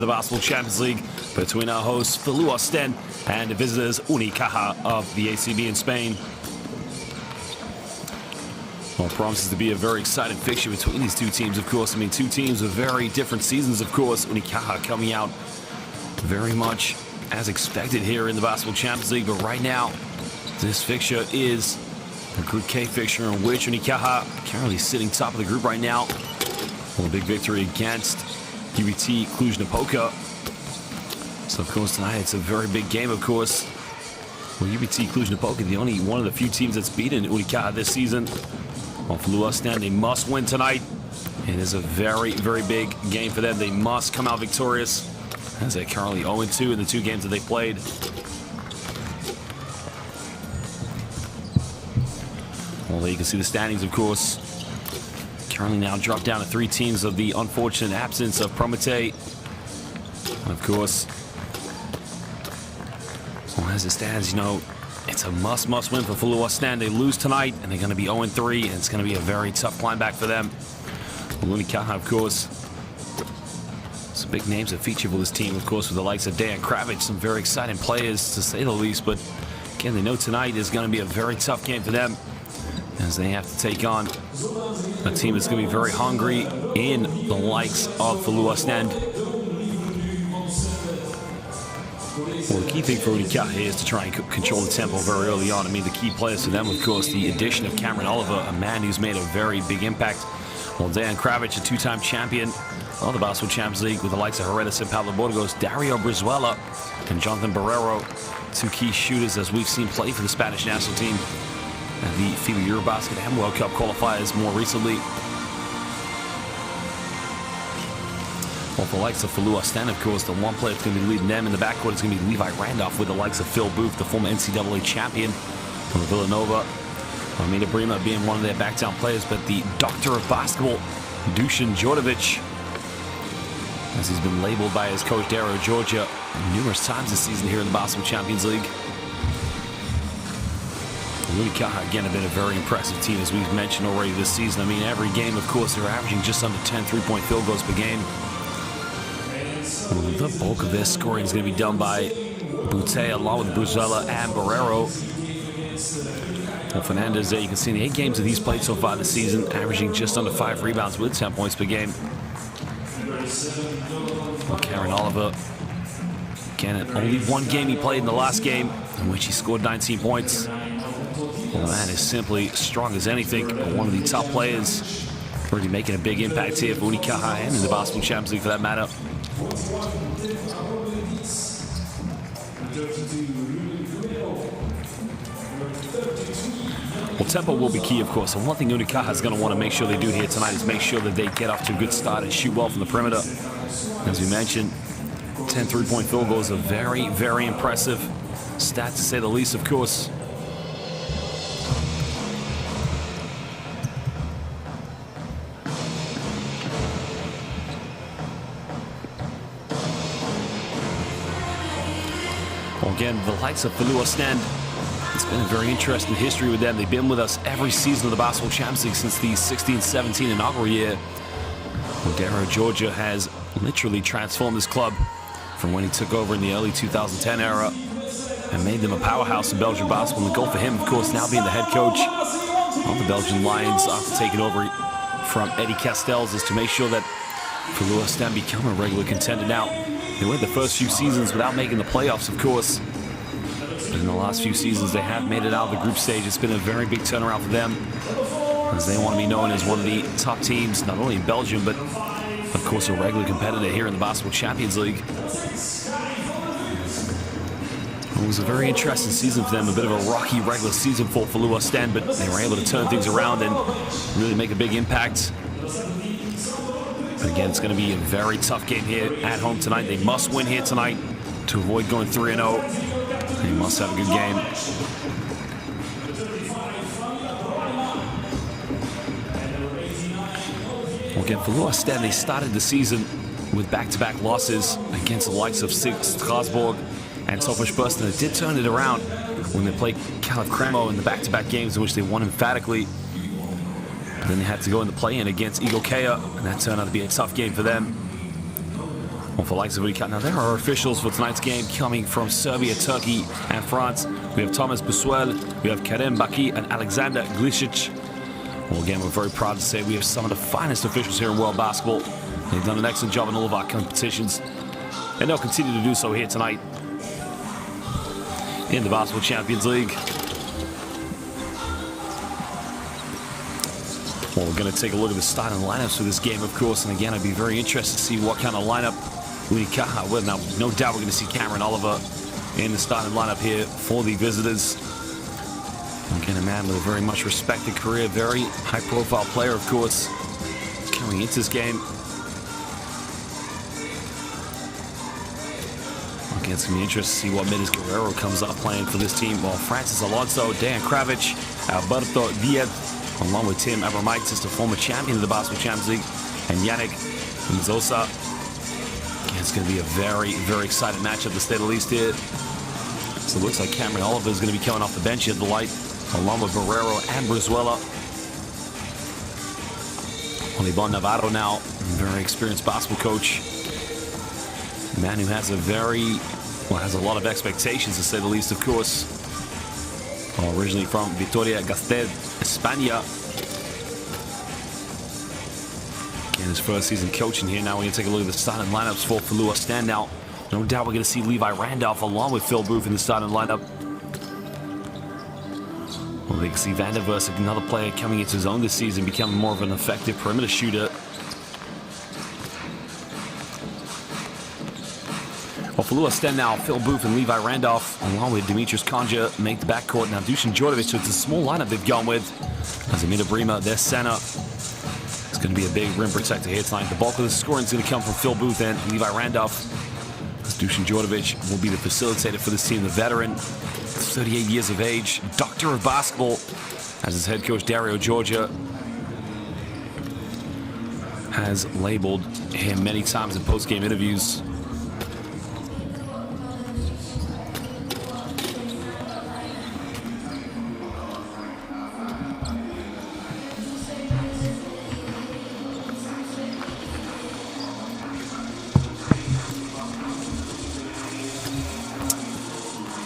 The Basketball Champions League between our hosts Filou Oostende and the visitors Unicaja of the ACB in Spain. Well, it promises to be a very exciting fixture between these two teams, of course. I mean, two teams with very different seasons, of course. Unicaja coming out very much as expected here in the Basketball Champions League. But right now, this fixture is the Group K fixture in which Unicaja currently sitting top of the group right now. Well, a big victory against UBT Cluj-Napoca. So, of course, tonight it's a very big game, of course. Well, UBT Cluj-Napoca, the only one of the few teams that's beaten Unicaja this season. Well, Filou Oostende, they must win tonight. It is a very, very big game for them. They must come out victorious, as they're currently 0-2 in the two games that they played. Well, there you can see the standings, of course. Currently now dropped down to three teams of the unfortunate absence of Prometei. And of course, well, as it stands, you know, it's a must win for Filou Oostende. They lose tonight, and they're going to be 0-3, and it's going to be a very tough climb back for them. Unicaja, of course, some big names that feature for this team, of course, with the likes of Dejan Kravic, some very exciting players, to say the least. But again, they know tonight is going to be a very tough game for them, as they have to take on a team that's going to be very hungry in the likes of Filou Oostende. Well, the key thing for Unicaja is to try and control the tempo very early on. I mean, the key players for them, of course, the addition of Cameron Oliver, a man who's made a very big impact. Well, Dejan Kravic, a two-time champion of the Basketball Champions League with the likes of Heredas and Pablo Burgos, Dario Brizuela, and Jonathan Barrero, two key shooters as we've seen play for the Spanish national team at the FIBA Eurobasket and World Cup qualifiers more recently. Well, for the likes of Filou Oostende, of course, the one player that's going to be leading them in the backcourt is going to be Levi Randolph, with the likes of Phil Booth, the former NCAA champion from Villanova. Amina Brima being one of their back-down players, but the doctor of basketball, Dusan Djordjevic, as he's been labeled by his coach, Dario Georgia, numerous times this season here in the Basketball Champions League. Unicaja, again, have been a very impressive team, as we've mentioned already this season. I mean, every game, of course, they're averaging just under 10 three-point field goals per game. The bulk of their scoring is going to be done by Boutte, along with Brizuela and Barrero. Well, Fernandez there, you can see in the 8 games that he's played so far this season, averaging just under 5 rebounds with 10 points per game. Well, Cameron Oliver, again, only one game he played in the last game, in which he scored 19 points. Well, the man is simply strong as anything. One of the top players, really making a big impact here for Unicaja and in the Basketball Champions League for that matter. Well, tempo will be key, of course, and one thing Unicaja is going to want to make sure they do here tonight is make sure that they get off to a good start and shoot well from the perimeter. As we mentioned, 10 three-point field goals, a very, very impressive stat to say the least, of course. Well, again, the likes of Filou Oostende, it's been a very interesting history with them. They've been with us every season of the Basketball Champions League since the 16-17 inaugural year. Well, Dario Georgia has literally transformed this club from when he took over in the early 2010 era and made them a powerhouse in Belgian basketball. And the goal for him, of course, now being the head coach of the Belgian Lions after taking over from Eddie Castells, is to make sure that Filou Oostende become a regular contender. Now, they went the first few seasons without making the playoffs, of course. But in the last few seasons, they have made it out of the group stage. It's been a very big turnaround for them, as they want to be known as one of the top teams, not only in Belgium, but, of course, a regular competitor here in the Basketball Champions League. It was a very interesting season for them, a bit of a rocky regular season for Filou Oostende, but they were able to turn things around and really make a big impact. But again, it's going to be a very tough game here at home tonight. They must win here tonight to avoid going 3-0. They must have a good game. Well, again, Filou Oostende, they started the season with back-to-back losses against the likes of Strasbourg and Tofaş Bursa. It did turn it around when they played Calif Cremo in the back-to-back games in which they won emphatically. Then they had to go in the play-in against Eagle Kea, and that turned out to be a tough game for them. Well, for likes of Unicaja, now there are officials for tonight's game coming from Serbia, Turkey, and France. We have Thomas Busuel, we have Kerem Baki, and Alexander Glisic. Well, again, we're very proud to say we have some of the finest officials here in world basketball. They've done an excellent job in all of our competitions, and they'll continue to do so here tonight in the Basketball Champions League. Well, we're going to take a look at the starting lineups for this game, of course, and again, I'd be very interested to see what kind of lineup Unicaja will. Now, no doubt we're going to see Cameron Oliver in the starting lineup here for the visitors. Again, a man with a very much respected career, very high-profile player, of course, coming into this game. Again, it's going to be interesting to see what Mendes Guerrero comes up playing for this team. Well, Francis Alonso, Dan Kravic, Alberto Diaz, along with Tim Abramaitis, the former champion of the Basketball Champions League, and Yannick Nzosa. It's going to be a very, very exciting matchup to say the least here. So it looks like Cameron Oliver is going to be coming off the bench here at the light, along with Barrero and Brizuela. Olibon Navarro now, very experienced basketball coach. A man who has has a lot of expectations to say the least, of course. Originally from Vitoria-Gasteiz, España. Again, his first season coaching here. Now we're going to take a look at the starting lineups for Filou Oostende. Now, no doubt we're going to see Levi Randolph along with Phil Booth in the starting lineup. Well, they can see Van der Verse, another player coming into his own this season, becoming more of an effective perimeter shooter. Well, Filou Oostende now, Phil Booth and Levi Randolph, along with Dimitris Konja, make the backcourt. Now, Dusan Djordjevic, so it's a small lineup they've gone with. As Amina Brima, their center. It's going to be a big rim protector here tonight. The bulk of the scoring is going to come from Phil Booth and Levi Randolph. As Dusan Djordjevic will be the facilitator for this team, the veteran, 38 years of age, doctor of basketball, as his head coach Dario Georgia has labeled him many times in post-game interviews.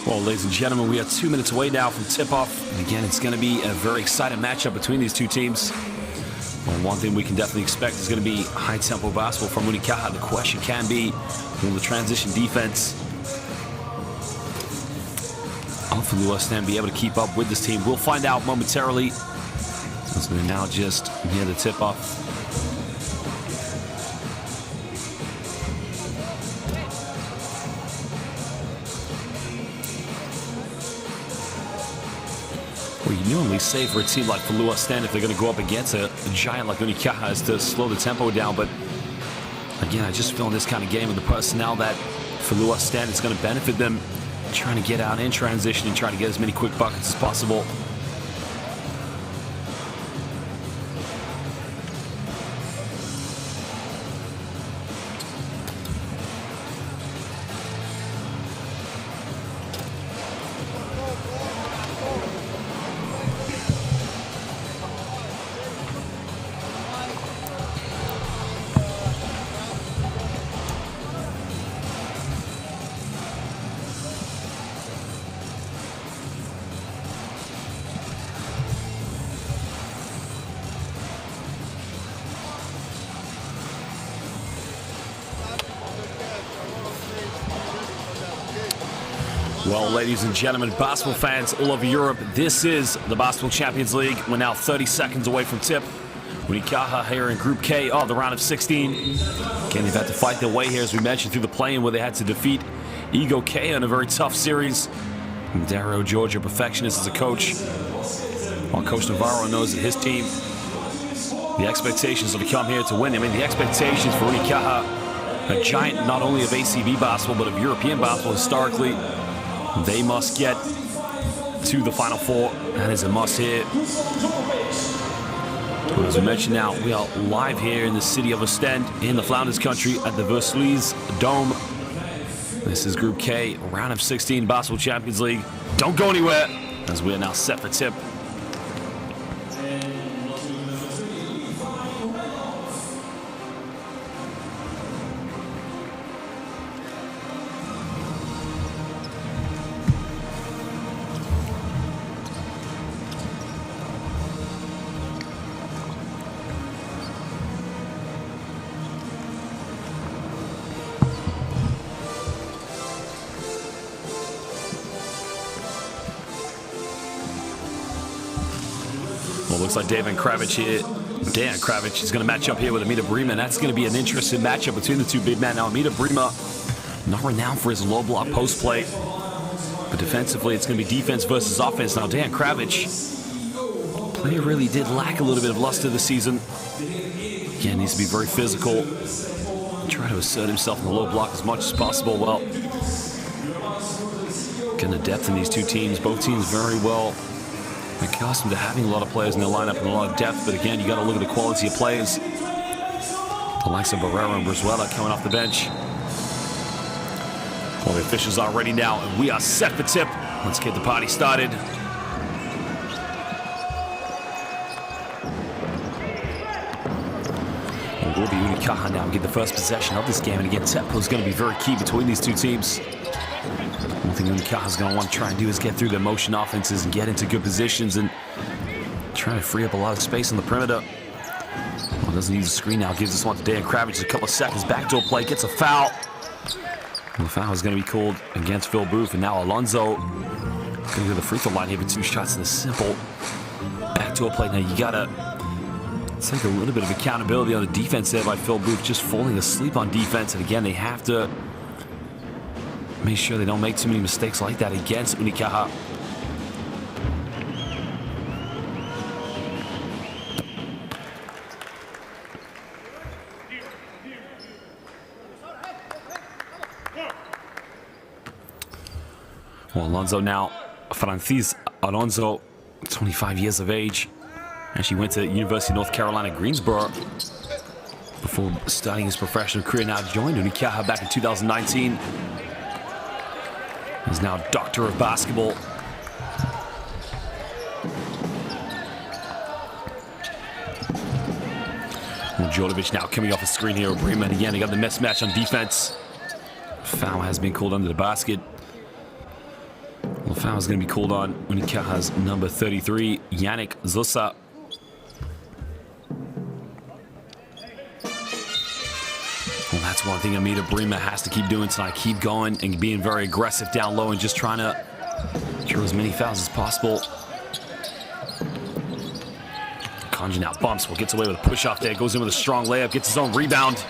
Well, ladies and gentlemen, we are 2 minutes away now from tip-off. And again, it's going to be a very exciting matchup between these two teams. Well, one thing we can definitely expect is going to be high-tempo basketball from Unicaja. The question can be, will the transition defense of Filou Oostende be able to keep up with this team? We'll find out momentarily. So we're now just near the tip-off. Well, you normally say for a team like Filou Oostende, if they're going to go up against a giant like Unicaja, is to slow the tempo down. But again, I just feel in this kind of game with the personnel that Filou Oostende is going to benefit them, trying to get out in transition and trying to get as many quick buckets as possible. Well, ladies and gentlemen, basketball fans all over Europe, this is the Basketball Champions League. We're now 30 seconds away from tip. Unicaja here in Group K of the round of 16. Again, they've had to fight their way here, as we mentioned, through the play-in where they had to defeat Ego K in a very tough series. And Dario Georgia, perfectionist as a coach. While Coach Navarro knows that his team, the expectations are to come here to win. I mean, the expectations for Unicaja, a giant not only of ACB basketball, but of European basketball historically. They must get to the Final Four. That is a must here. As we mentioned now, we are live here in the city of Oostende in the Flanders country at the Versailles Dome. This is Group K, round of 16 Basketball Champions League. Don't go anywhere, as we are now set for tip. Looks like Dejan Kravic here. Dejan Kravic is going to match up here with Amita Brima. That's going to be an interesting matchup between the two big men. Now, Amita Brima, not renowned for his low block post play, but defensively, it's going to be defense versus offense. Now, Dejan Kravic, player really did lack a little bit of luster this season. Again, needs to be very physical. Try to assert himself in the low block as much as possible. Well, getting the depth in these two teams. Both teams very well accustomed to having a lot of players in their lineup and a lot of depth. But again, you got to look at the quality of players. The likes of Barrera and Brizuela coming off the bench. Well, the officials are ready now, and we are set for tip. Let's get the party started. It will be Unicaja now get the first possession of this game, and again, tempo is going to be very key between these two teams. One thing Unicaja is going to want to try and do is get through their motion offenses and get into good positions and try to free up a lot of space on the perimeter. Well, doesn't need the screen now. Gives this one to Dejan Kravic. A couple of seconds. Backdoor play. Gets a foul. Well, the foul is going to be called against Phil Booth. And now Alonso going to go to the free throw line here for 2 shots in a simple backdoor play. Now you got to take a little bit of accountability on the defense there by Phil Booth, just falling asleep on defense. And again, they have to make sure they don't make too many mistakes like that against Unicaja. Well, Alonso now, Francis Alonso, 25 years of age. Actually went to University of North Carolina, Greensboro, before starting his professional career. Now joined Unicaja back in 2019. He's now Doctor of Basketball. Well, Djordjevic now coming off a screen here. Brima again, they got the mismatch on defense. Foul has been called under the basket. Well, the foul is going to be called on Unicaja's number 33, Yannick Zosa. Well, that's one thing Amita Brima has to keep doing tonight. Keep going and being very aggressive down low and just trying to draw as many fouls as possible. Kanji now bumps. Well, gets away with a push-off there. Goes in with a strong layup. Gets his own rebound.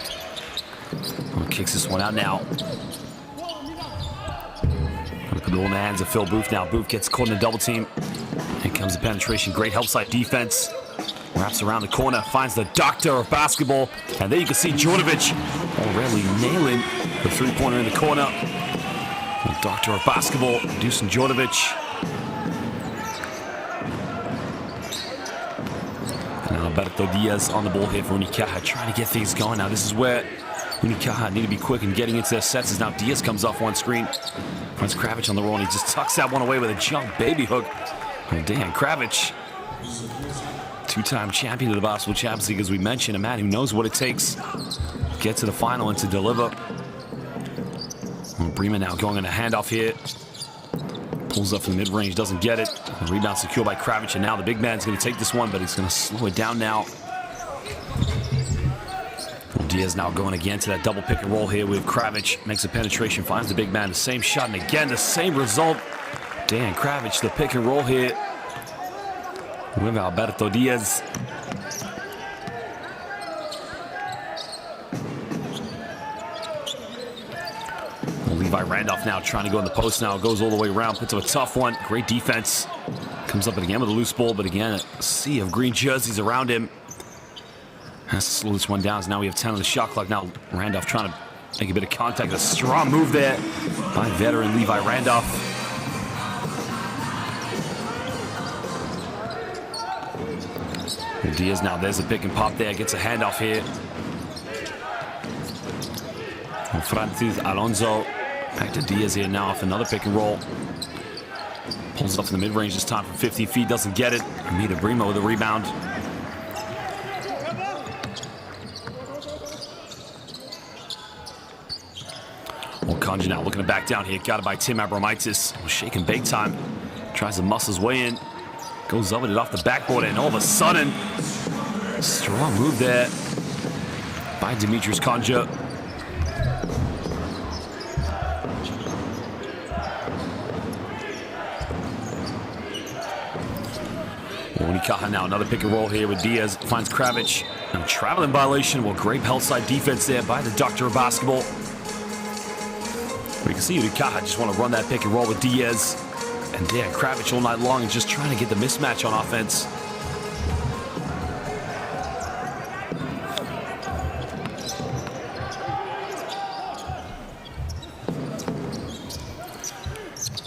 Well, kicks this one out now. Put it all in the hands of Phil Booth now. Booth gets caught in a double team. Here comes the penetration. Great help side defense. Wraps around the corner. Finds the Doctor of Basketball. And there you can see Djordjevic already nailing the three-pointer in the corner. The Doctor of Basketball, Dusan Djordjevic. And Alberto Diaz on the ball here for Unicaja, trying to get things going. Now this is where Unicaja need to be quick in getting into their sets. As now Diaz comes off one screen. Finds Kravic on the roll, and he just tucks that one away with a jump baby hook. And Dejan Kravic, two-time champion of the Basketball Champions League, as we mentioned, a man who knows what it takes to get to the final and to deliver. Well, Brima now going on a handoff here. Pulls up from the mid-range, doesn't get it. The rebound secured by Kravic, and now the big man's going to take this one, but he's going to slow it down now. Well, Diaz now going again to that double pick and roll here with Kravic. Makes a penetration, finds the big man, the same shot, and again the same result. Dejan Kravic, the pick and roll here with Alberto Diaz. Well, Levi Randolph now trying to go in the post now. Goes all the way around, puts up a tough one. Great defense. Comes up again with a loose ball, but again, a sea of green jerseys around him. Has to slow this one down. So now we have 10 on the shot clock. Now Randolph trying to make a bit of contact. A strong move there by veteran Levi Randolph. Diaz now, there's a pick and pop there, gets a handoff here. And Francis Alonso, back to Diaz here now off another pick and roll. Pulls it up in the mid-range this time from 50 feet, doesn't get it. Amita Brima with a rebound. Well, Kanji now looking to back down here, got it by Tim Abromaitis. Shake and bake time, tries to muscle his way in. Goes up with it off the backboard, and all of a sudden, strong move there by Demetrius Konja. Well, Unicaja now, another pick and roll here with Diaz. Finds Kravic. And a traveling violation. Well, great help side defense there by the Doctor of Basketball. We can see Unicaja just want to run that pick and roll with Diaz. And there, Kravic all night long just trying to get the mismatch on offense.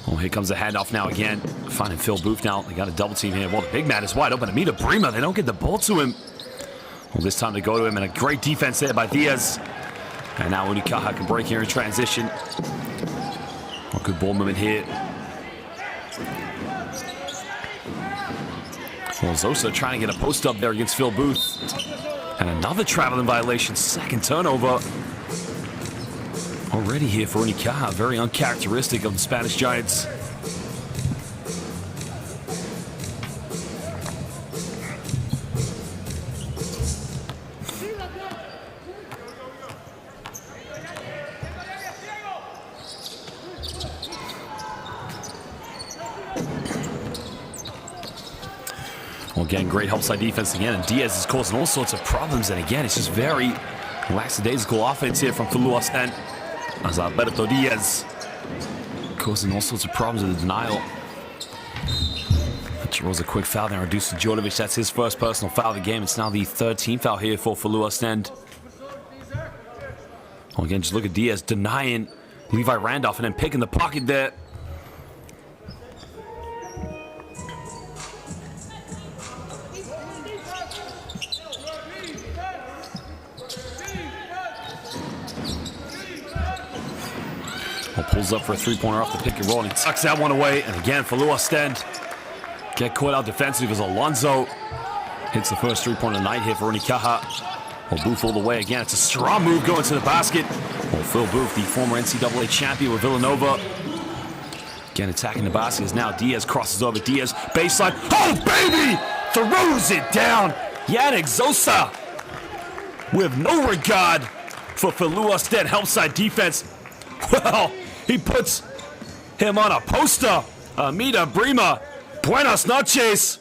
Well, here comes the handoff now again. Finding Phil Booth now. They got a double team here. Well, the big man is wide open. Amita Brima, they don't get the ball to him. Well, this time to go to him, and a great defense there by Diaz. And now Unicaja can break here in transition. Well, good ball movement here. Well, Zosa trying to get a post up there against Phil Booth. And another traveling violation, second turnover. Already here for Unicaja, very uncharacteristic of the Spanish Giants. Well, again, great help side defense again, and Diaz is causing all sorts of problems. And again, it's just very lackadaisical offense here from Filou Oostende. As Alberto Diaz causing all sorts of problems with the denial. Draws a quick foul there, reduced to Djordjevic. That's his first personal foul of the game. It's now the third team foul here for Filou Oostende. Well, again, just look at Diaz denying Levi Randolph and then picking the pocket there. Pulls up for a three-pointer off the pick and roll, and he tucks that one away. And again, Filou Oostende get caught out defensively as Alonso hits the first three-pointer of the night here for Unicaja. Well, Booth all the way again. It's a strong move going to the basket. Well, Phil Booth, the former NCAA champion with Villanova. Again, attacking the basket is now Diaz crosses over. Diaz, baseline. Oh, baby! Throws it down. Yannick Zosa with no regard for Filou Oostende help side defense. Well, he puts him on a poster. Amita Brima. Buenas noches.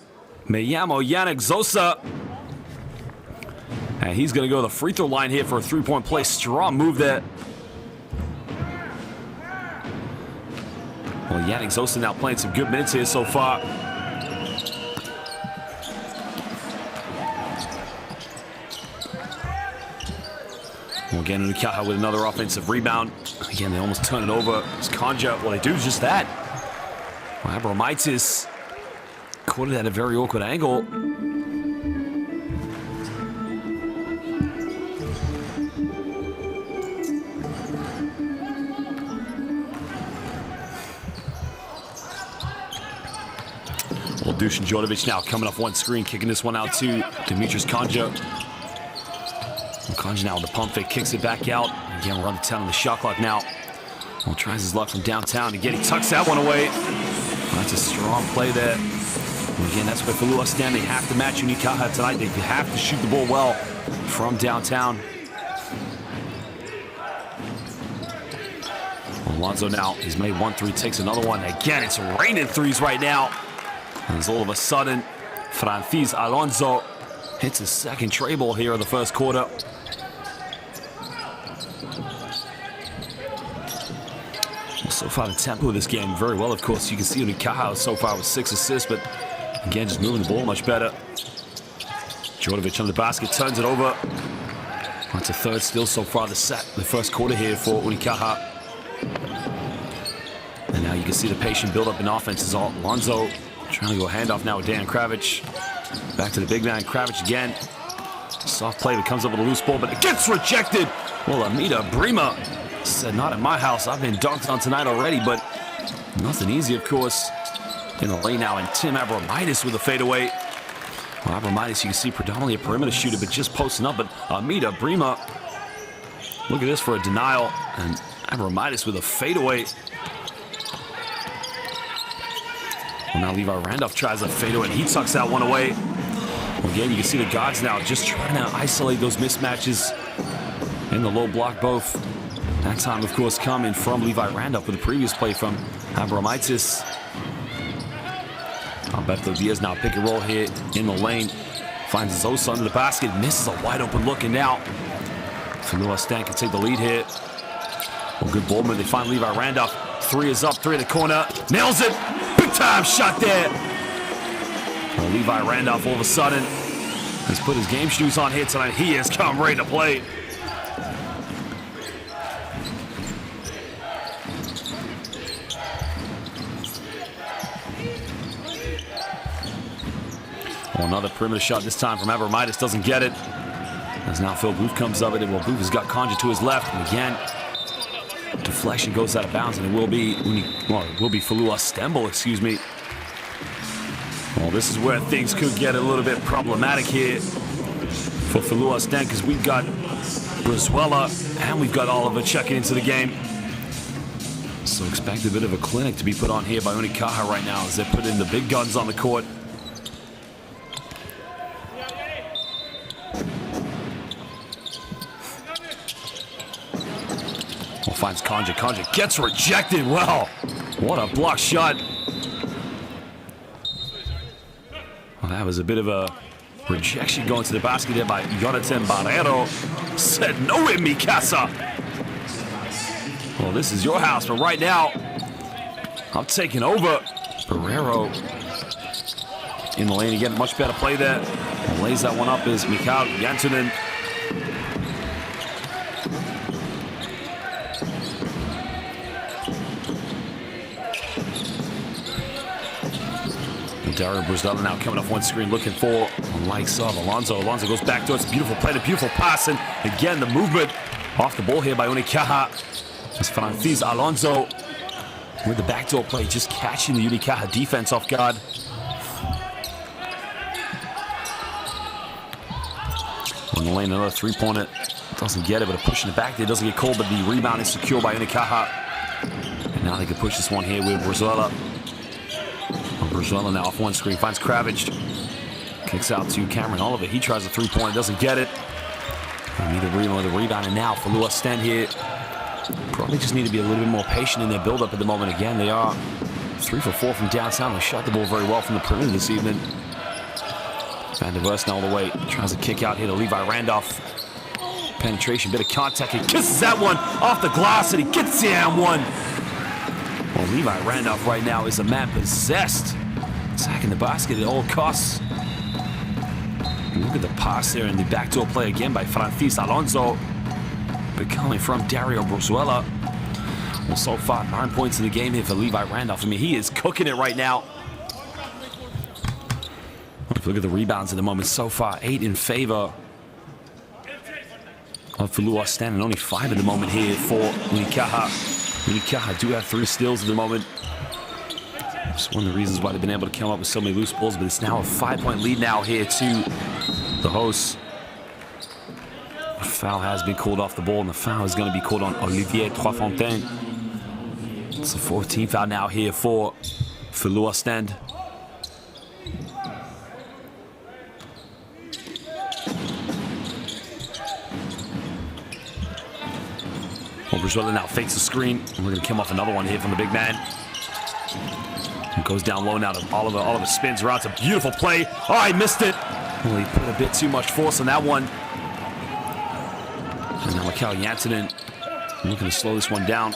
Me llamo Yannick Zosa. And he's going to go to the free throw line here for a three-point play. Strong move there. Well, Yannick Zosa now playing some good minutes here so far. Well, again, Unicaja with another offensive rebound. Again, they almost turn it over. It's Conja. Well, they do just that. Well, Abromaitis caught it at a very awkward angle. Well, Dusan Djordjevic now coming off one screen, kicking this one out to Dimitris Conja. Conja now with the pump fake, kicks it back out. Again, we're on the 10 on the shot clock now. Well, tries his luck from downtown. Again, he tucks that one away. Well, that's a strong play there. And again, that's why Filou Oostende, they have to match Unicaja tonight. They have to shoot the ball well from downtown. Well, Alonso now, he's made 1 3, takes another one. Again, it's raining threes right now. And all of a sudden, Francis Alonso hits his second tray ball here in the first quarter. So far, the tempo of this game very well, of course. You can see Unicaja so far with 6 assists, but again, just moving the ball much better. Djordjevic on the basket, turns it over. That's a third steal so far the first quarter here for Unicaja. And now you can see the patient build-up in offense is Alonso trying to go handoff now with Dan Kravic. Back to the big man, Kravic again. Soft play that comes up with a loose ball, but it gets rejected. Well, Amita Brima said, not at my house. I've been dunked on tonight already, but nothing easy, of course. In the lane now, and Tim Abromaitis with a fadeaway. Well, Abromaitis, you can see predominantly a perimeter shooter, but just posting up. But Amita Brima, look at this for a denial. And Abromaitis with a fadeaway. Well, now Levi Randolph tries a fadeaway, and he tucks that one away. Well, again, you can see the guards now just trying to isolate those mismatches in the low block both. That time, of course, coming from Levi Randolph with the previous play from Abromaitis. Alberto Diaz now pick and roll here in the lane. Finds Zosa under the basket. Misses a wide open look, and now Filou Oostende can take the lead here. Well, good ball movement. They find Levi Randolph. Three is up, three in the corner. Nails it. Big time shot there. Well, Levi Randolph all of a sudden has put his game shoes on here tonight. He has come ready to play. Well, another perimeter shot this time from Abramitis. Doesn't get it. As now Phil Booth comes up with it. Well, Booth has got Conja to his left. And again, deflection goes out of bounds. And it will be Filou Oostende, excuse me. Well, this is where things could get a little bit problematic here for Filou Oostende, because we've got Brizuela and we've got Oliver checking into the game. So expect a bit of a clinic to be put on here by Unicaja right now as they put in the big guns on the court. Well, finds Conja. Conja gets rejected. Well, what a block shot. Well, that was a bit of a rejection going to the basket there by Jonathan Barrero. Said no in mi casa. Well, this is your house, but right now, I'm taking over. Barrero in the lane again. Much better play there. And lays that one up is Mikael Jantunen. Dario Brizuela now coming off one screen looking for the likes of Alonso. Alonso goes back to it. It's a beautiful play, a beautiful pass. And again, the movement off the ball here by Unicaja. It's Francis Alonso with the backdoor play, just catching the Unicaja defense off guard. On the lane, another three-pointer. Doesn't get it, but a push in the back there. Doesn't get called, but the rebound is secured by Unicaja. And now they can push this one here with Brizuela. Brizuela now off one screen, finds Kravich. Kicks out to Cameron Oliver. He tries a three-pointer, doesn't get it. They need a rebound, and now Filou Oostende here. Probably just need to be a little bit more patient in their build-up at the moment. Again, they are 3 for 4 from downtown. They shot the ball very well from the perimeter this evening. Van der Verst now all the way. Tries to kick out here to Levi Randolph. Penetration, bit of contact. He kisses that one off the glass, and he gets the and one. Well, Levi Randolph right now is a man possessed. Attacking the basket at all costs. Look at the pass there and the backdoor play again by Francis Alonso. But coming from Dario Brizuela. Well, so far, 9 points in the game here for Levi Randolph. I mean, he is cooking it right now. Look at the rebounds at the moment. So far, 8 in favor of Filou Oostende, and only 5 at the moment here for Unicaja. Unicaja do have 3 steals at the moment. It's one of the reasons why they've been able to come up with so many loose balls, but it's now a 5-point lead now here to the hosts. A foul has been called off the ball, and the foul is going to be called on Olivier Troisfontaine. It's a 14th foul now here for Filou Oostende. Well, Brizuela now fakes the screen, and we're going to come off another one here from the big man. It goes down low now to Oliver. Oliver spins around. It's a beautiful play. Oh, he missed it. Well, he put a bit too much force on that one. And now Mikael Jantunen looking to slow this one down.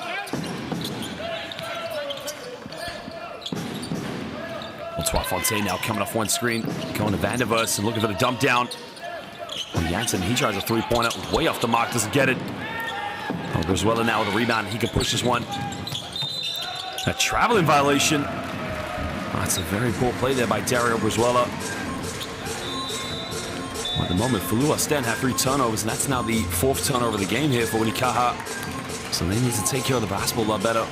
Well, Troisfontaine now coming off one screen, going to Van der Verst and looking for the dump down. Well, Jantunen, he tries a three-pointer, way off the mark, doesn't get it. Well, Brizuela now with a rebound, he can push this one. A traveling violation. That's a very poor play there by Dario Brizuela. Well, at the moment, Filou Oostende have 3 turnovers, and that's now the 4th turnover of the game here for Unicaja. So they need to take care of the basketball a lot better.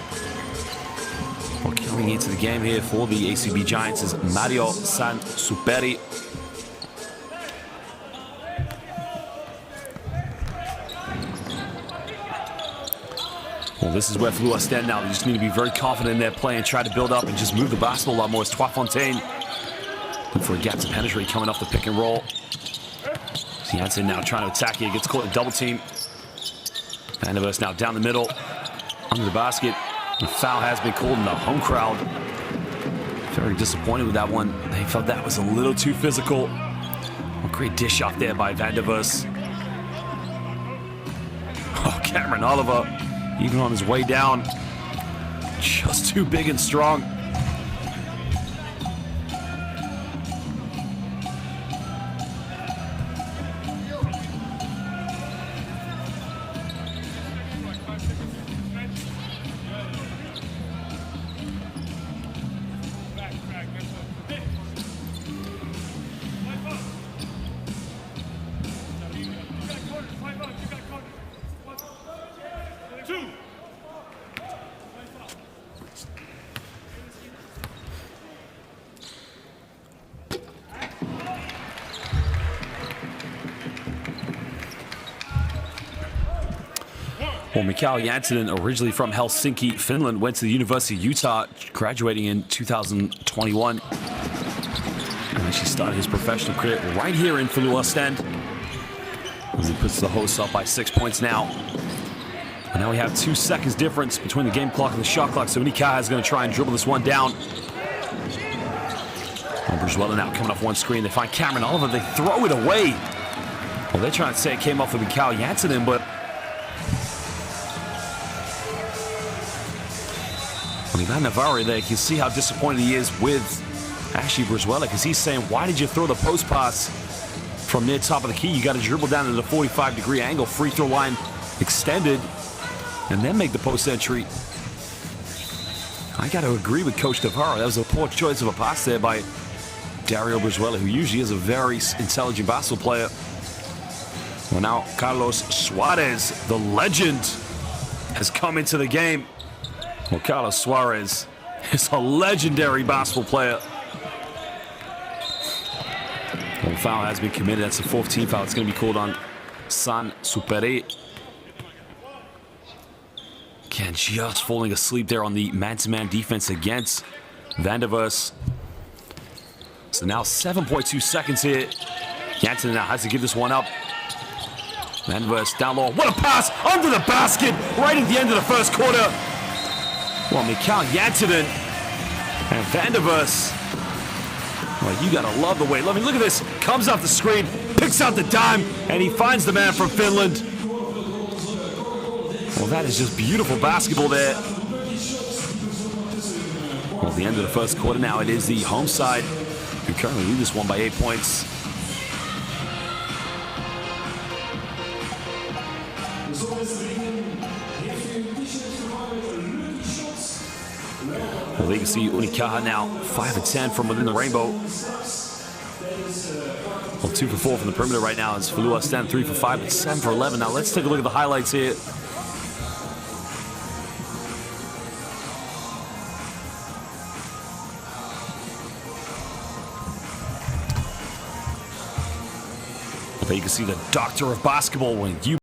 Well, coming into the game here for the ACB Giants is Mario Sansuperi. Well, this is where Filou Oostende now. They just need to be very confident in their play and try to build up and just move the basketball a lot more. It's Troisfontaine looking for a gap to penetrate coming off the pick and roll. Jantunen now trying to attack here. Gets caught in double team. Van der Verst now down the middle, under the basket. The foul has been called in the home crowd. very disappointed with that one. They felt that was a little too physical. A great dish off there by Van der Vos. Oh, Cameron Oliver, even on his way down, just too big and strong. Well, Mikael Janssinen, originally from Helsinki, Finland, went to the University of Utah, graduating in 2021. And actually started his professional career right here in Filou Oostende. As he puts the hosts up by 6 points now. And now we have 2 seconds difference between the game clock and the shot clock, so Unicaja is going to try and dribble this one down. Bruzuela now coming off one screen. They find Cameron Oliver. They throw it away. Well, they're trying to say it came off of Mikael Janssinen, but Ivan Navarre there, you can see how disappointed he is with Ashley Bruzuela, because he's saying, why did you throw the post pass from near top of the key? You got to dribble down to the 45-degree angle, free throw line extended, and then make the post entry. I got to agree with Coach Navarre. That was a poor choice of a pass there by Dario Bruzuela, who usually is a very intelligent basketball player. Well, now Carlos Suarez, the legend, has come into the game. Well, Carlos Suarez is a legendary basketball player. Well, foul has been committed. That's the 4th team foul. It's going to be called on San Superi. Again, just falling asleep there on the man-to-man defense against Van der Vos. So now 7.2 seconds here. Janssinen now has to give this one up. Van der Vos down low. What a pass! Under the basket! Right at the end of the first quarter. Well, Mikael Janssinen and Van der Vos. Well, you gotta love the way. I mean, look at this. Comes off the screen, picks out the dime, and he finds the man from Finland. Well, that is just beautiful basketball there. Well, at the end of the first quarter now, it is the home side who currently lead this one by 8 points. Well, you can see Unicaja now 5 of 10 from within the rainbow. Well, 2 for 4 from the perimeter right now. It's Filou Oostende 3 for 5, but 7 for 11. Now let's take a look at the highlights here. Well, you can see the doctor of basketball when you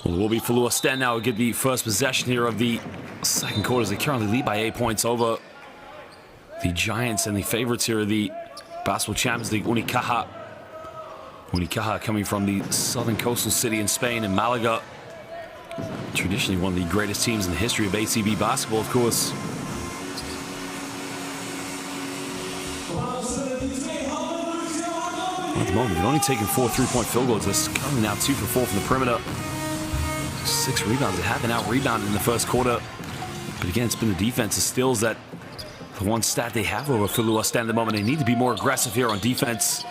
Well, it will be Filou Oostende now. We'll get the first possession here of the second quarter as they currently lead by 8 points over the Giants and the favorites here of the Basketball Champions League, Unicaja. Unicaja coming from the southern coastal city in Spain, in Malaga. Traditionally one of the greatest teams in the history of ACB basketball, of course. At the moment, they've only taken 4 3-point field goals. They're currently now 2 for 4 from the perimeter. 6 rebounds. They have been out-rebounded in the first quarter. But again, it's been the defensive steals that the one stat they have over Filou Oostende at the moment. They need to be more aggressive here on defense.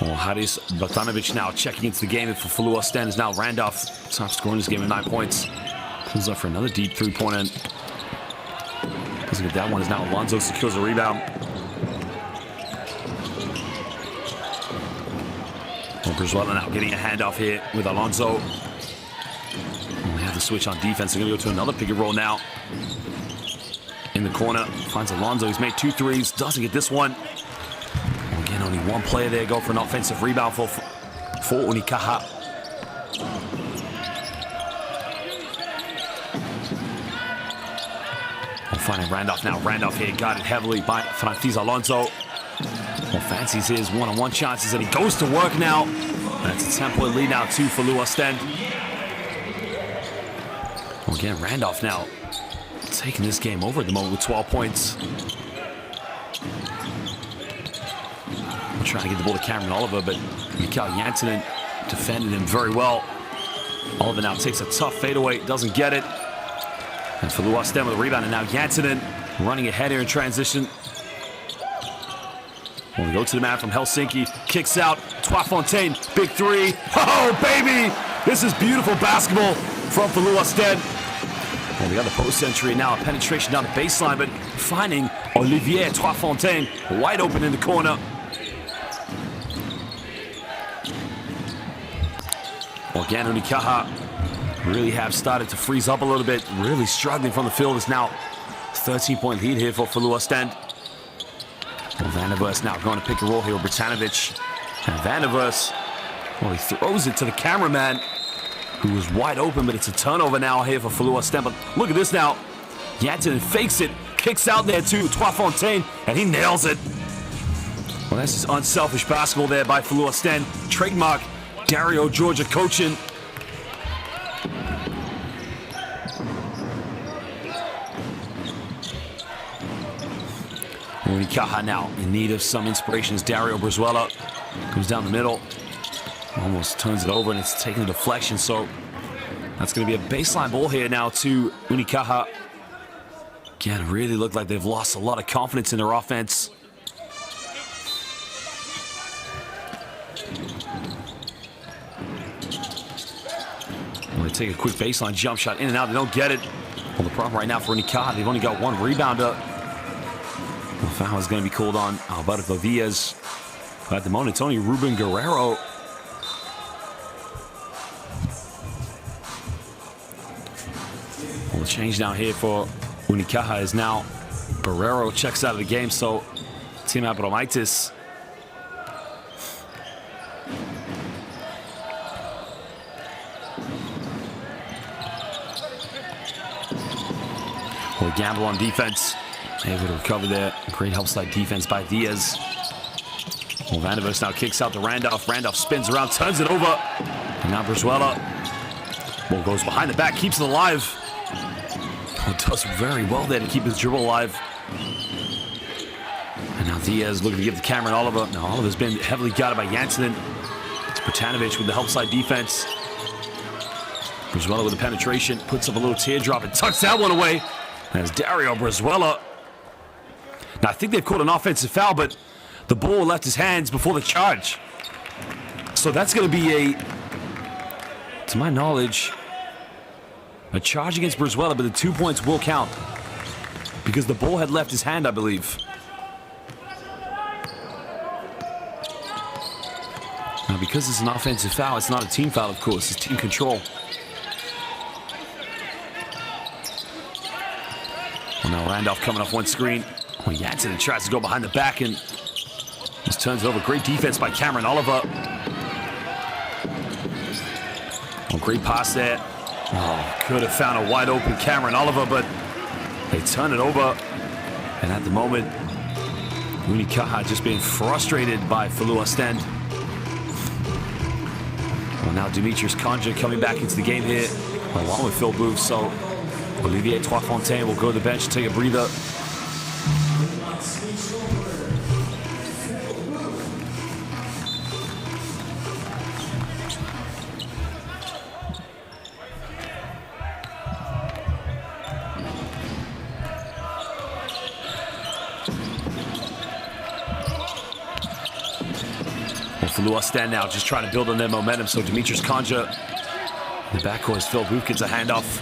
Well, Haris Batanovic now checking into the game for Filou Oostende is now Randolph. Top scorer in this game at 9 points. Pulls up for another deep three-pointer. Doesn't get that one. Is now Alonso secures a rebound. Well, Brizuela now getting a handoff here with Alonso. They have the switch on defense. They're going to go to another pick and roll now. In the corner, finds Alonso. He's made 2 threes. Doesn't get this one. Again, only one player there. Go for an offensive rebound for Unicaja. We'll find Randolph now. Randolph here guarded heavily by Francis Alonso. Well, fancies his one-on-one chances, and he goes to work now. That's a 10-point lead now to Filou Oostende. Well, again, Randolph now taking this game over at the moment with 12 points. We're trying to get the ball to Cameron Oliver, but Mikael Janssinen defended him very well. Oliver now takes a tough fadeaway, doesn't get it. And Filou Oostende with a rebound, and now Janssinen running ahead here in transition. Well, we go to the man from Helsinki, kicks out, Fontaine, big three. Oh, baby! This is beautiful basketball from Filou Oostende. Well, we got the post entry, now a penetration down the baseline, but finding Olivier Fontaine wide open in the corner. Well, again, Unicaja really have started to freeze up a little bit, really struggling from the field. It's now a 13-point lead here for Filou Oostende. Well, Vandervers now going to pick a roll here with Bratanovic. And Vandervers, well, he throws it to the cameraman, who was wide open, but it's a turnover now here for Filou Oostende. But look at this now. Janssinen fakes it, kicks out there to Fontaine, and he nails it. Well, that's just unselfish basketball there by Filou Oostende. Trademark Dario Georgia coaching. Unicaja now in need of some inspiration as Dario Brizuela comes down the middle. Almost turns it over, and it's taking a deflection. So that's going to be a baseline ball here now to Unicaja. Again, really look like they've lost a lot of confidence in their offense. Well, they take a quick baseline jump shot in and out. They don't get it. Well, the problem right now for Unicaja, they've only got one rebounder. The foul is going to be called on Alberto Diaz. But at the moment, it's only Ruben Guerrero. Well, the change now here for Unicaja is now Guerrero checks out of the game, so Tim Abromaitis. Well, gamble on defense. Able to recover there. Great help slide defense by Diaz. Well, Vandervers now kicks out to Randolph. Randolph spins around, turns it over. And now Brizuela. Well, goes behind the back, keeps it alive. Well, does very well there to keep his dribble alive. And now Diaz looking to give the Cameron Oliver. Now Oliver's been heavily guarded by Janssinen. It's Bratanovic with the help side defense. Brizuela with the penetration, puts up a little teardrop and tucks that one away. That's Dario Brizuela. Now, I think they've called an offensive foul, but the ball left his hands before the charge. So that's going to be to my knowledge, a charge against Brizuela, but the 2 points will count because the ball had left his hand, I believe. Now, because it's an offensive foul, it's not a team foul, of course. It's team control. Well, now Randolph coming off one screen. Janssinen tries to go behind the back and just turns it over. Great defense by Cameron Oliver. Great pass there. Oh, could have found a wide open Cameron Oliver, but they turn it over. And at the moment, Unicaja just being frustrated by Filou Oostende. Well, now Demetrius Conja coming back into the game here, along with Phil Booth. So Olivier Troisfontaine will go to the bench, take a breather. Filou Oostende now just trying to build on their momentum. So Demetrius Conja in the backcourt as Phil Booth gets a handoff.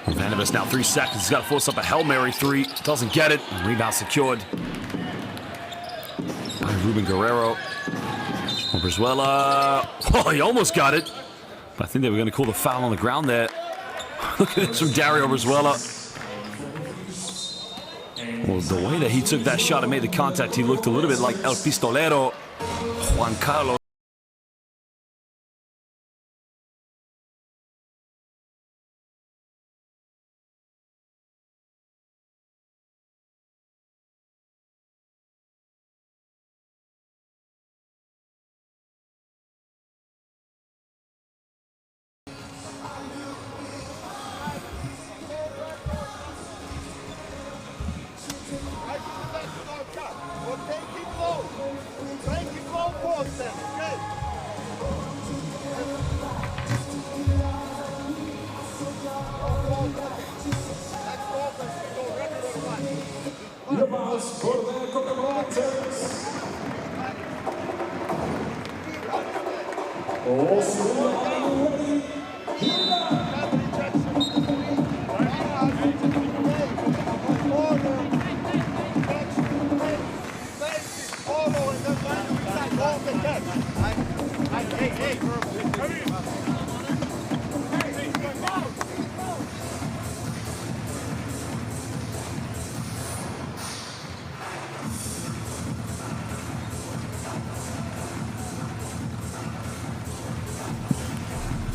Vanderbilt now 3 seconds. He's got to force up a Hail Mary three. Doesn't get it. Rebound secured by Ruben Guerrero. Brizuela. Oh, he almost got it. But I think they were going to call the foul on the ground there. Look at this from Dario Brizuela. Well, the way that he took that shot and made the contact, he looked a little bit like El Pistolero, Juan Carlos.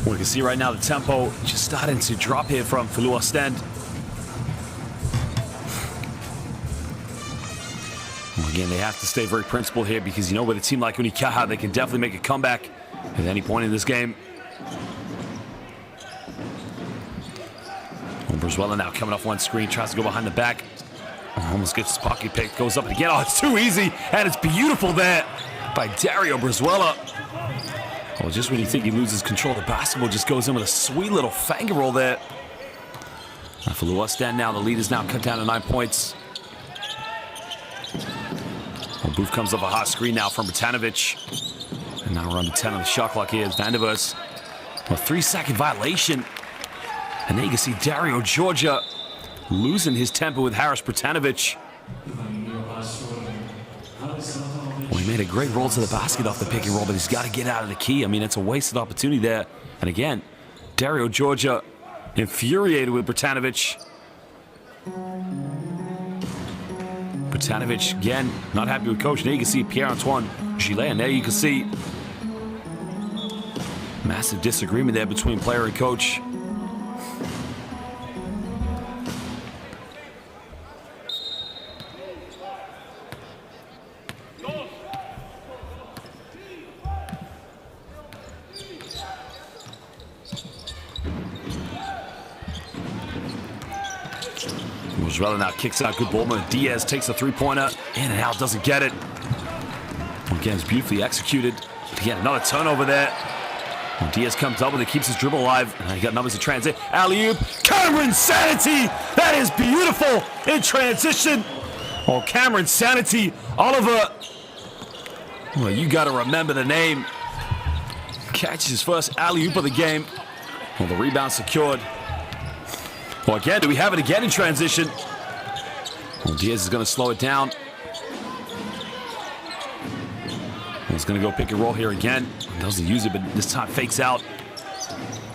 We can see right now the tempo just starting to drop here from Filou Oostende. Well, again, they have to stay very principled here because you know with a team like Unicaja, they can definitely make a comeback at any point in this game. Well, Brizuela now coming off one screen, tries to go behind the back. Almost gets his pocket pick, goes up and again. Oh, it's too easy, and it's beautiful there by Dario Brizuela. Well, just when you think he loses control of the basketball, just goes in with a sweet little finger roll there. Filou Oostende now, the lead is now cut down to 9 points. Well, Booth comes up a hot screen now from Bratanovic. And now we're on the 10 on the shot clock here as Vanderbilt. A 3-second violation. And then you can see Dario Georgia losing his temper with Haris Bratanovic. Well, he made a great roll to the basket off the pick and roll, but he's got to get out of the key. I mean, it's a wasted opportunity there. And again, Dario Georgia infuriated with Bratanovic. Bratanovic, again, not happy with coach. Now you can see Pierre-Antoine Gillet, and there you can see massive disagreement there between player and coach. Brizuela now kicks out, good ball movement. Diaz takes a three-pointer, in and out, doesn't get it. Again, it's beautifully executed. Again, another turnover there. When Diaz comes up with it, keeps his dribble alive. And he got numbers to transit. Alley-oop, Cameron Sanity! That is beautiful in transition. Oh, Cameron Sanity, Oliver. Well, you got to remember the name. Catches his first alley-oop of the game. Well, the rebound secured. Well, again, do we have it again in transition? Well, Diaz is going to slow it down. He's going to go pick and roll here again. Doesn't use it, but this time fakes out.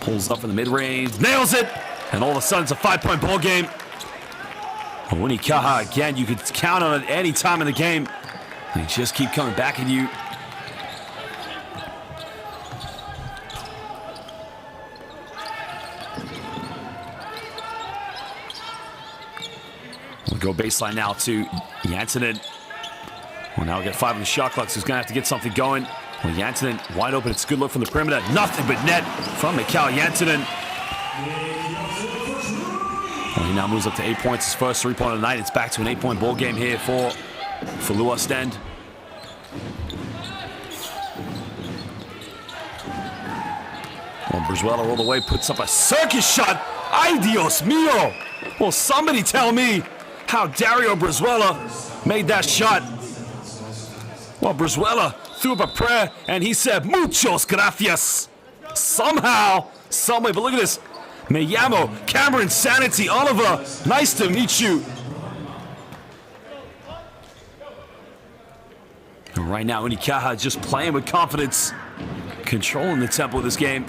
Pulls up in the mid-range, nails it! And all of a sudden, it's a 5-point ball game. Well, Unicaja, again, you could count on it any time in the game. They just keep coming back at you. We'll go baseline now to Janssenen. Well, now we'll get 5 on the shot clock, so he's going to have to get something going. Well, Janssenen wide open. It's a good look from the perimeter. Nothing but net from Mikael Janssenen. Well, he now moves up to 8 points. His first 3-pointer of the night. It's back to an 8-point ball game here for Filou Oostende. Well, Brizuela all the way puts up a circus shot. Ay, Dios mío. Well, somebody tell me how Dario Brizuela made that shot. Well, Brizuela threw up a prayer, and he said, muchos gracias. Somehow, someway, but look at this. Me llamo Cameron Sanity Oliver. Nice to meet you. And right now, Unicaja just playing with confidence, controlling the tempo of this game.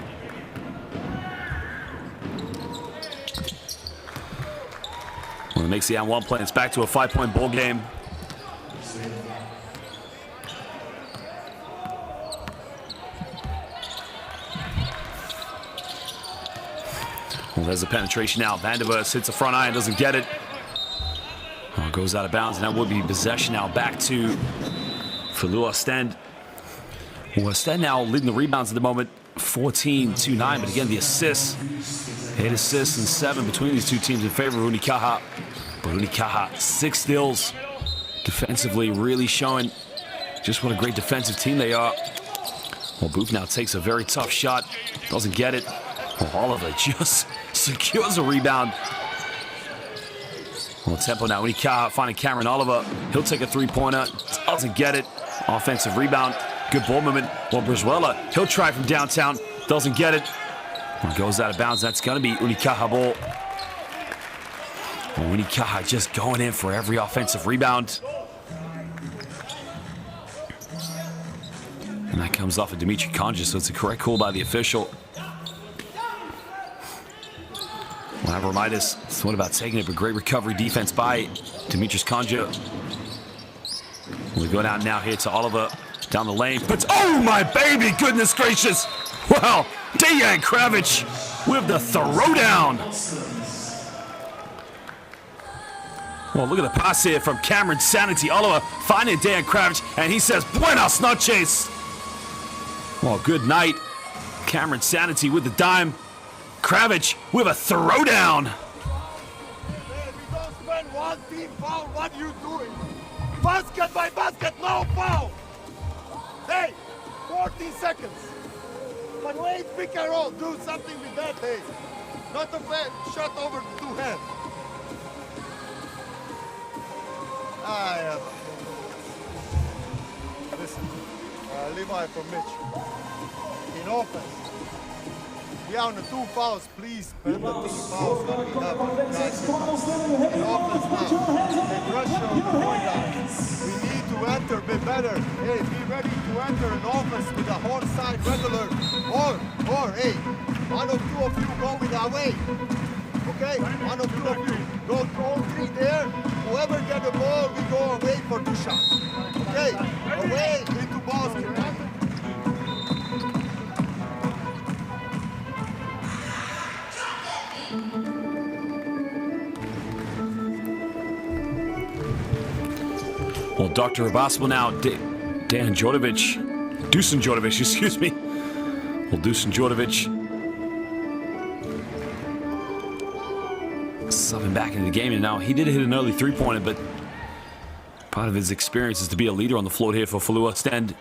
Well, it makes the N1 play. It's back to a 5-point ball game. Well, there's a penetration now. Vandervers hits the front iron, doesn't get it. Oh, goes out of bounds, and that will be possession now back to Filou Oostende. Well, Oostende now leading the rebounds at the moment, 14-9, but again, the assists. 8 assists and 7 between these two teams in favor of Unicaja. But Unicaja, 6 steals. Defensively, really showing just what a great defensive team they are. Well, Booth now takes a very tough shot. Doesn't get it. Well, Oliver just secures a rebound. Well, tempo now. Unicaja finding Cameron Oliver. He'll take a 3-pointer. Doesn't get it. Offensive rebound. Good ball movement. Well, Brizuela, he'll try from downtown. Doesn't get it. Well, goes out of bounds. That's going to be Unicaja ball. Well, Unicaja just going in for every offensive rebound. And that comes off of Dimitri Conja, so it's a correct call by the official. Well, Avramidis, it's one about taking it, but great recovery defense by Dimitris Conja. We go down now here to Oliver down the lane. But oh my baby, goodness gracious! Wow, Dejan Kravic with the throwdown. Well, look at the pass here from Cameron Sanity Oliver finding Dejan Kravic, and he says, "Buenas noches." Well, good night. Cameron Sanity with the dime. Kravic with a throwdown. Hey, we don't spend one team foul. What are you doing? Basket by basket, no foul. Hey, 14 seconds. But wait, pick and roll. Do something with that, hey. Not a bad shot over the 2 hands. Listen, Levi from Mitch. In offense, we are on the 2 fouls, please. Spend the 2 fouls that we have. Guys, in offense now, the pressure on the point guard. We need to enter a bit better. Hey, be ready to enter an offense with a horn side regular. Or, hey, 1 or 2 of you go with our way. Okay, 1 or 2 of you go all 3 there. Whoever get the ball, we go away for 2 shots. Okay, away into basket. Well, Dr. Basketball now, Dusan Djordjevic, excuse me. Well, Dusan Djordjevic subbing back into the game, and now he did hit an early 3-pointer, but part of his experience is to be a leader on the floor here for Filou Oostende.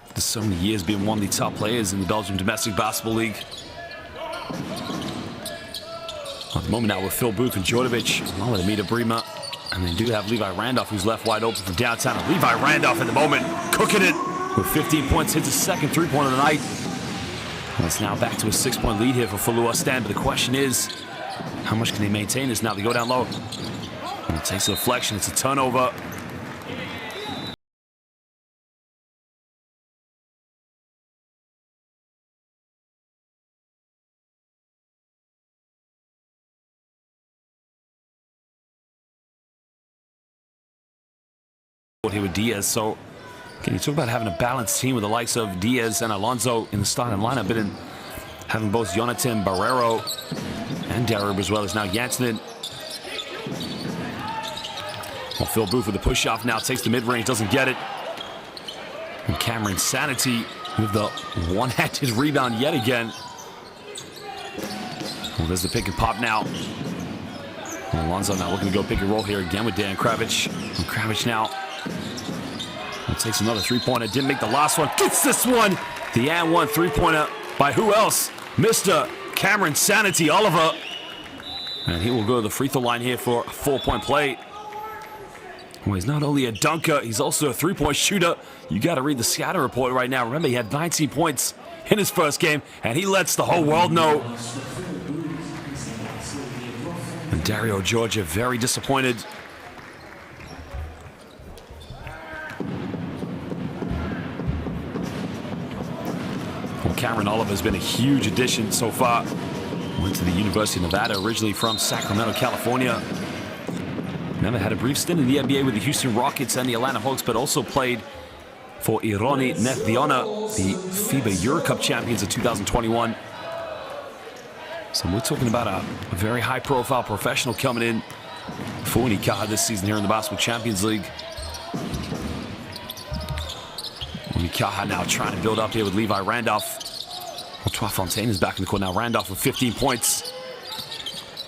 There's so many years being one of the top players in the Belgian Domestic Basketball League. At the moment now with Phil Booth and Djordjevic, along with Amita Brima. And they do have Levi Randolph, who's left wide open from downtown. And Levi Randolph at the moment, cooking it with 15 points, hits his second 3-pointer of the night. Well, it's now back to a 6-point lead here for Filou Oostende, but the question is, how much can they maintain this now? They go down low. And it takes a deflection, it's a turnover. Here with Diaz, so can you talk about having a balanced team with the likes of Diaz and Alonso in the starting lineup, but in having both Jonathan Barrero and Dario Brizuela as now Janssenen Well, Phil Booth with the push-off now, takes the mid-range, doesn't get it. And Cameron Sanity with the one-handed rebound yet again. Well, there's the pick and pop now. Well, Alonso now looking to go pick and roll here again with Dan Kravich. And Kravich now takes another three-pointer. Didn't make the last one. Gets this one. The and one three-pointer by who else? Mr. Cameron Sanity Oliver. And he will go to the free throw line here for a 4-point play. Well, he's not only a dunker, he's also a three-point shooter. You got to read the scatter report right now. Remember, he had 19 points in his first game, and he lets the whole world know. And Dario Georgia very disappointed. Well, Cameron Oliver has been a huge addition so far. Went to the University of Nevada, originally from Sacramento, California. Never had a brief stint in the NBA with the Houston Rockets and the Atlanta Hawks, but also played for Ironi Nefdiona, the FIBA Eurocup champions of 2021. So we're talking about a very high-profile professional coming in for Unicaja this season here in the Basketball Champions League. Unicaja now trying to build up here with Levi Randolph. Well, Fontaine is back in the court now. Randolph with 15 points.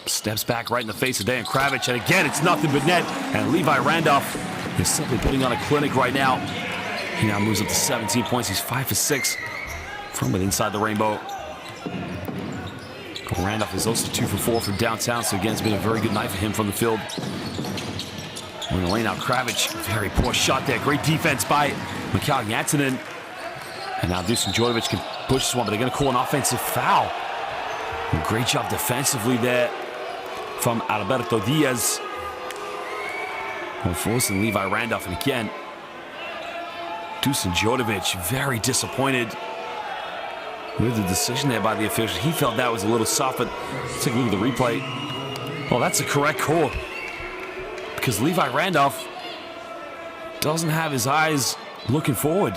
Steps back right in the face of Dan Kravich. And again, it's nothing but net. And Levi Randolph is simply putting on a clinic right now. He now moves up to 17 points. He's 5 for 6 from within inside the rainbow. Randolph is also 2 for 4 from downtown. So again, it's been a very good night for him from the field. In the lane now, Kravich. Very poor shot there. Great defense by Mikhail Yantanen. And now Dusan Djordjevic can push this one, but they're going to call an offensive foul. And great job defensively there from Alberto Diaz. Well, forcing Levi Randolph, and again, Dusan Djordjevic very disappointed with the decision there by the official. He felt that was a little soft, but let's take a look at the replay. Well, that's the correct call, because Levi Randolph doesn't have his eyes looking forward.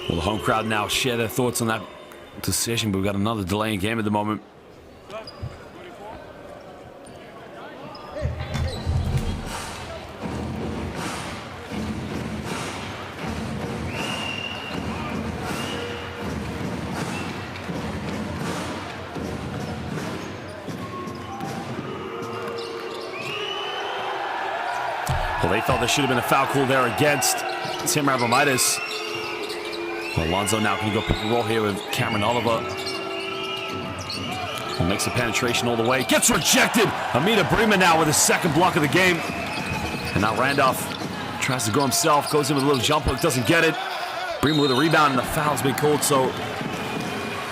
Well, the home crowd now share their thoughts on that decision, but we've got another delay in game at the moment. Well, they felt there should have been a foul call there against Tim Abramaitis. Alonso now can go pick and roll here with Cameron Oliver. Makes the penetration all the way. Gets rejected. Amita Bremen now with his second block of the game. And now Randolph tries to go himself. Goes in with a little jump hook. Doesn't get it. Bremen with a rebound, and the foul's been called. So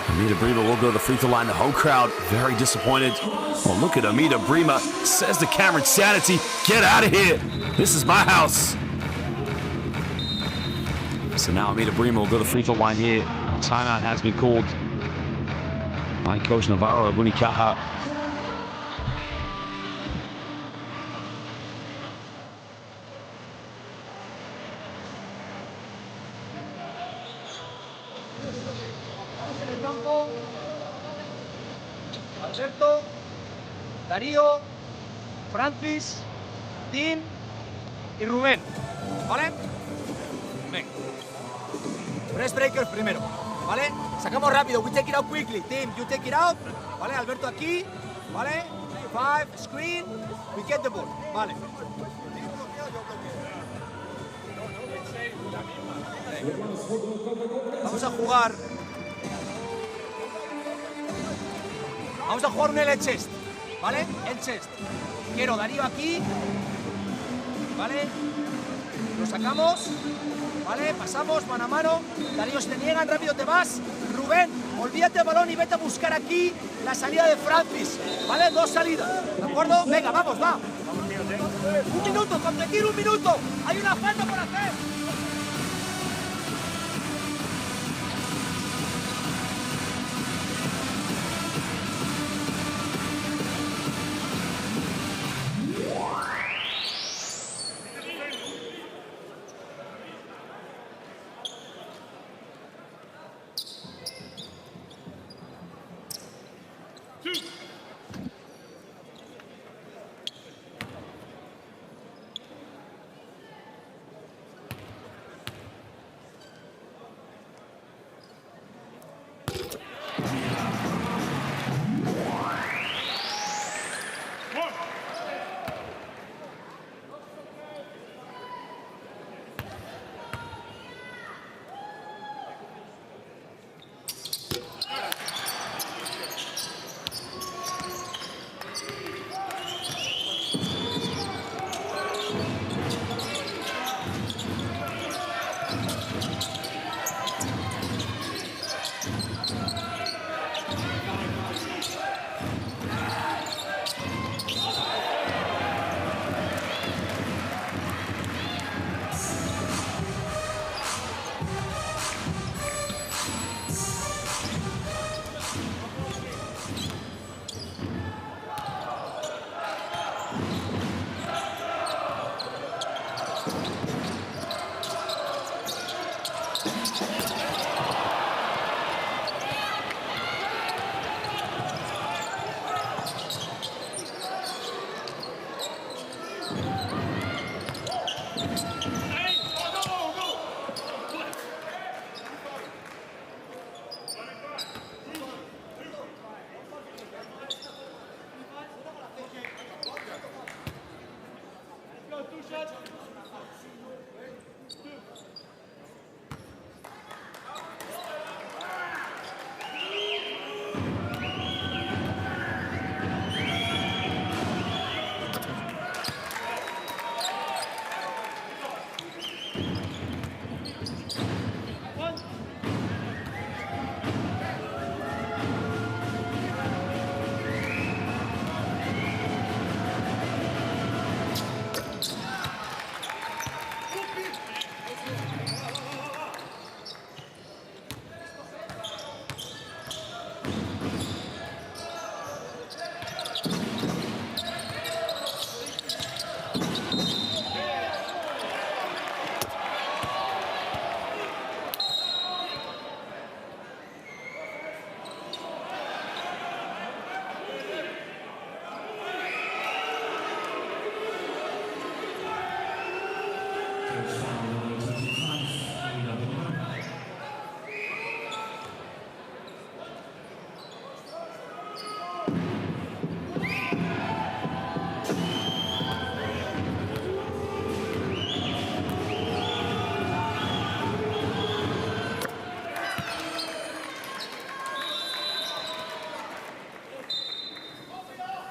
Amita Bremen will go to the free throw line. The home crowd very disappointed. Well, look at Amita Bremen. Says to Cameron Sanity, get out of here. This is my house. So now Amita Bremen will go to the free throw line here. Timeout has been called by Coach Navarro of Unicaja. Alberto, Darío, Francis, Tim y Rubén. ¿Vale? Venga. Press breakers primero. ¿Vale? Sacamos rápido. We take it out quickly. Tim, you take it out. ¿Vale? Alberto aquí. ¿Vale? 5, screen. We get the ball. ¿Vale? Vamos a jugar. Vamos a jugar un L chest, ¿vale? El chest. Quiero Darío aquí, ¿vale? Lo sacamos, ¿vale? Pasamos mano a mano. Darío, si te niegan, rápido te vas. Rubén, olvídate del balón y vete a buscar aquí la salida de Francis, ¿vale? 2 salidas, ¿de acuerdo? Venga, vamos, va. Un minuto, competir un minuto. Hay una falta por hacer.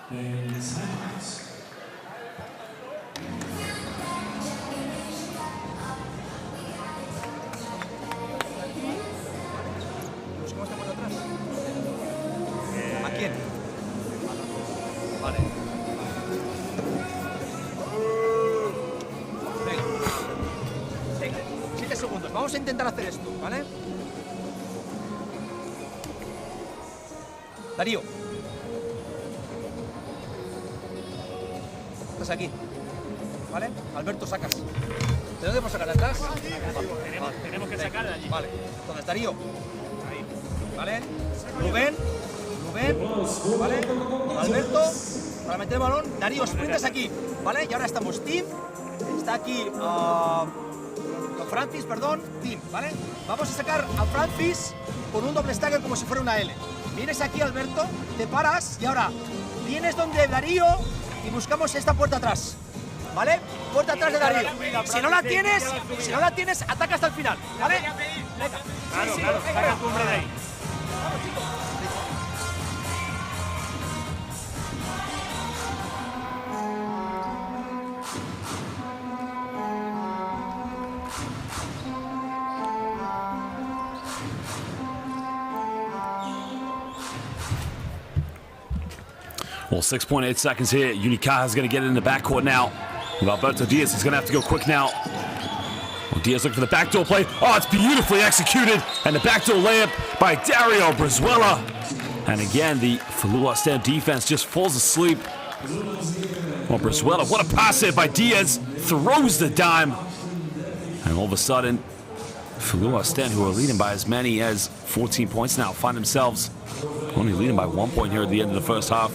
¿Buscamos esta puerta atrás? ¿A quién? Vale. Venga. 7 segundos. Vamos a intentar hacer esto, ¿vale? Darío. Estás aquí. ¿Vale? Alberto, sacas. ¿De dónde podemos sacar? ¿De atrás? Tenemos que sacar de allí. Vale. Entonces, Darío. ¿Vale? Rubén. ¿Vale? Alberto. Para meter el balón. Darío, sprintas aquí. ¿Vale? Y ahora estamos Tim. Está aquí Francis, perdón. Tim, ¿vale? Vamos a sacar a Francis con un doble stagger como si fuera una L. Vienes aquí, Alberto, te paras y ahora vienes donde Darío y buscamos esta puerta atrás. ¿Vale? Puerta atrás de Darío. Si no la tienes, ataca hasta el final. ¿Vale? Venga. Claro, saca tu hombre de ahí. Well, 6.8 seconds here. Unicaja is going to get it in the backcourt now. With Alberto Diaz, he's going to have to go quick now. Well, Diaz looking for the backdoor play. Oh, it's beautifully executed. And the backdoor layup by Dario Brizuela. And again, the Filou Oostende defense just falls asleep. Well, Brizuela, what a pass hit by Diaz. Throws the dime. And all of a sudden, Filou Oostende, who are leading by as many as 14 points now, find themselves only leading by 1 point here at the end of the first half.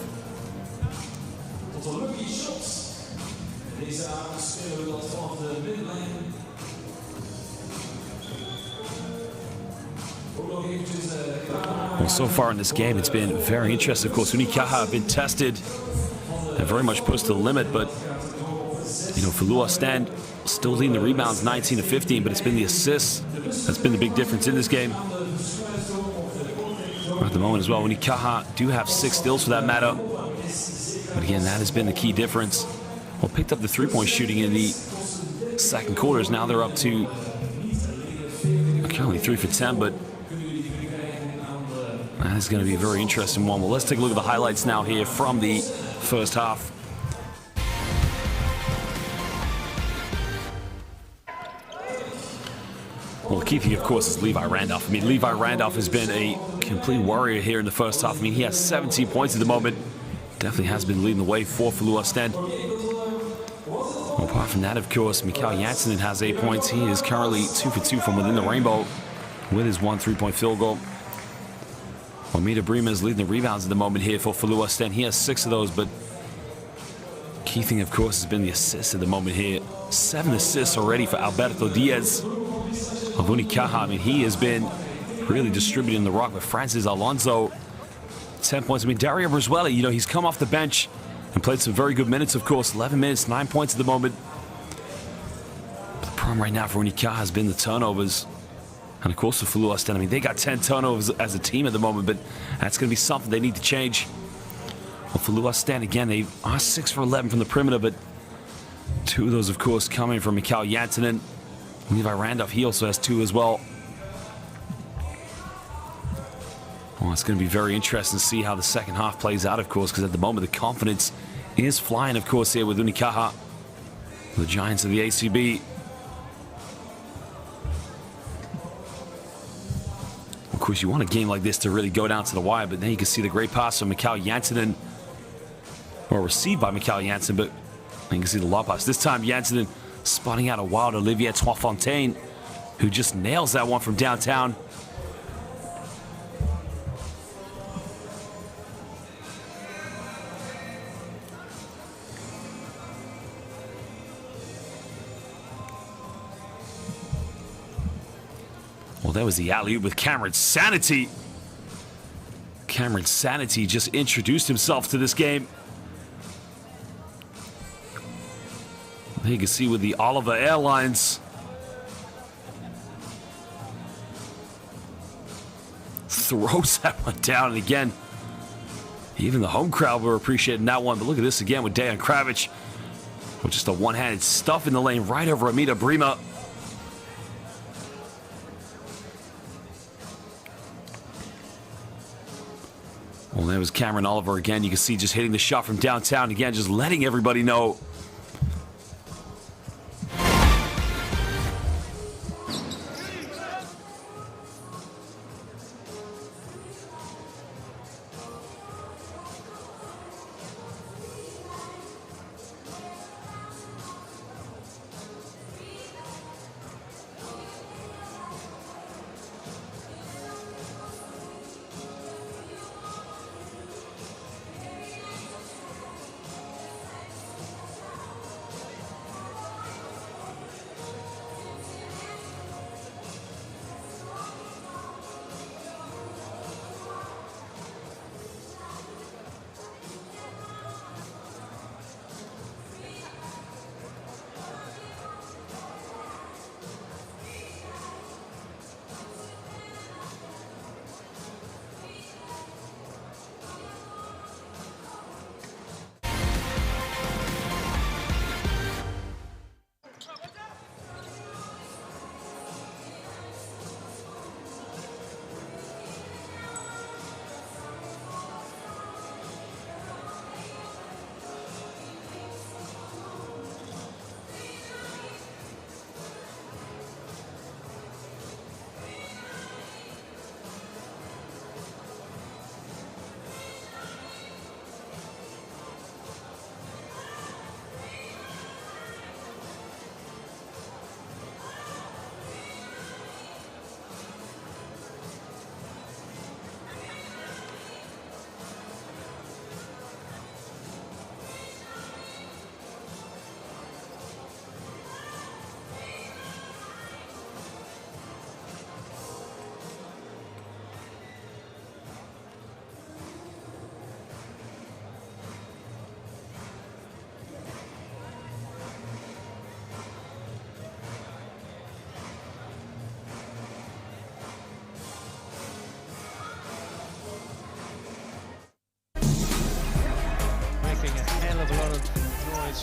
Well, so far in this game, it's been very interesting. Of course, Unicaja have been tested and very much pushed to the limit, but you know, Filou Oostende still leading the rebounds 19 to 15, but it's been the assists that's been the big difference in this game. At the moment as well, Unicaja do have 6 steals for that matter, but again, that has been the key difference. Well, picked up the three-point shooting in the second quarters. Now they're up to currently 3 for 10, but that is going to be a very interesting one. Well, let's take a look at the highlights now here from the first half. Well, the key thing, of course, is Levi Randolph. I mean, Levi Randolph has been a complete warrior here in the first half. I mean, he has 17 points at the moment. Definitely has been leading the way for Filou Oostende. Well, apart from that, of course, Mikael Janssen has 8 points. He is currently 2 for 2 from within the rainbow with his 1 3-point field goal. Well, Mita Bremer is leading the rebounds at the moment here for Filou Oostende. He has 6 of those, but key thing, of course, has been the assists at the moment here. 7 assists already for Alberto Diaz of Unicaja. I mean, he has been really distributing the rock with Francis Alonso. 10 points. I mean, Dario Brizuela, you know, he's come off the bench and played some very good minutes, of course. 11 minutes, 9 points at the moment. But the problem right now for Unicaja has been the turnovers. And of course, the Filou Oostende, I mean, they got 10 turnovers as a team at the moment, but that's going to be something they need to change. Well, Filou Oostende, again, they are 6 for 11 from the perimeter, but 2 of those, of course, coming from Mikael Janssen. And Levi Randolph, he also has 2 as well. Well, it's going to be very interesting to see how the second half plays out, of course, because at the moment, the confidence is flying, of course, here with Unicaja, the Giants of the ACB. Of course, you want a game like this to really go down to the wire, but then you can see the great pass from Mikael Janssen, or received by Mikael Janssen, but you can see the lob pass. This time, Janssen spotting out a wild Olivier Trois-Fontaine, who just nails that one from downtown. Well, that was the alley-oop with Cameron Sanity. Cameron Sanity just introduced himself to this game. There you can see with the Oliver Airlines. Throws that one down, and again, Even the home crowd were appreciating that one. But look at this again with Dejan Kravic. With just a one-handed stuff in the lane right over Amita Brima. Well, there was Cameron Oliver again. You can see just hitting the shot from downtown again, just letting everybody know.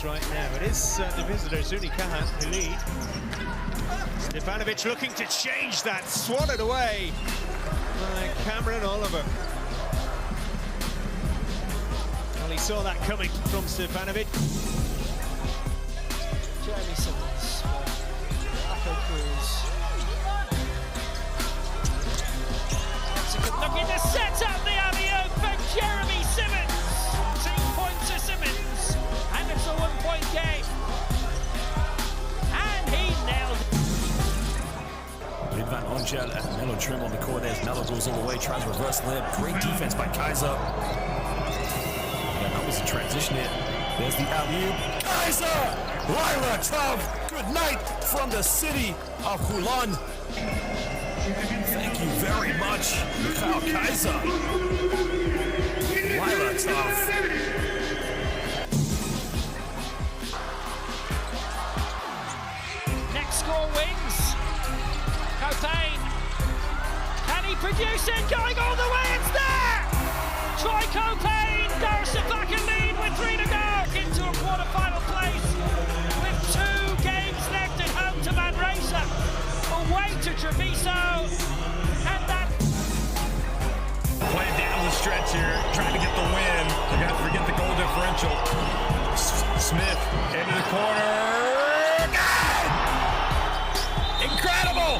Right now, it is the visitors, Unicaja, who lead. Stefanovic looking to change that, swatted away by Cameron Oliver. Well, he saw that coming from Stefanovic. Jeremy Simmons, Echo Cruz. That's a good look in the set up the alley-oop for Jeremy Simmons. 2 points to Simmons. And it's a 1-point game. And he nailed it. Lid Van Ongel and Melo trim on the court as Melo goes all the way, tries reverse layup. Great defense by Kaiser. Yeah, that was a transition hit. There's the alley-oop. Kaiser! Lila Tav, good night from the city of Hulon. Thank you very much, Mikhail Kaiser. Lila Tav. Score wins. Copain. Can he produce it? Going all the way, it's there! Troy Copain, Darcy back in lead with 3 to go. Into a quarter-final place with 2 games left at home to Manresa. Away to Treviso. And that... Play down the stretch here, trying to get the win. You got to forget the goal differential. Smith into the corner. Incredible!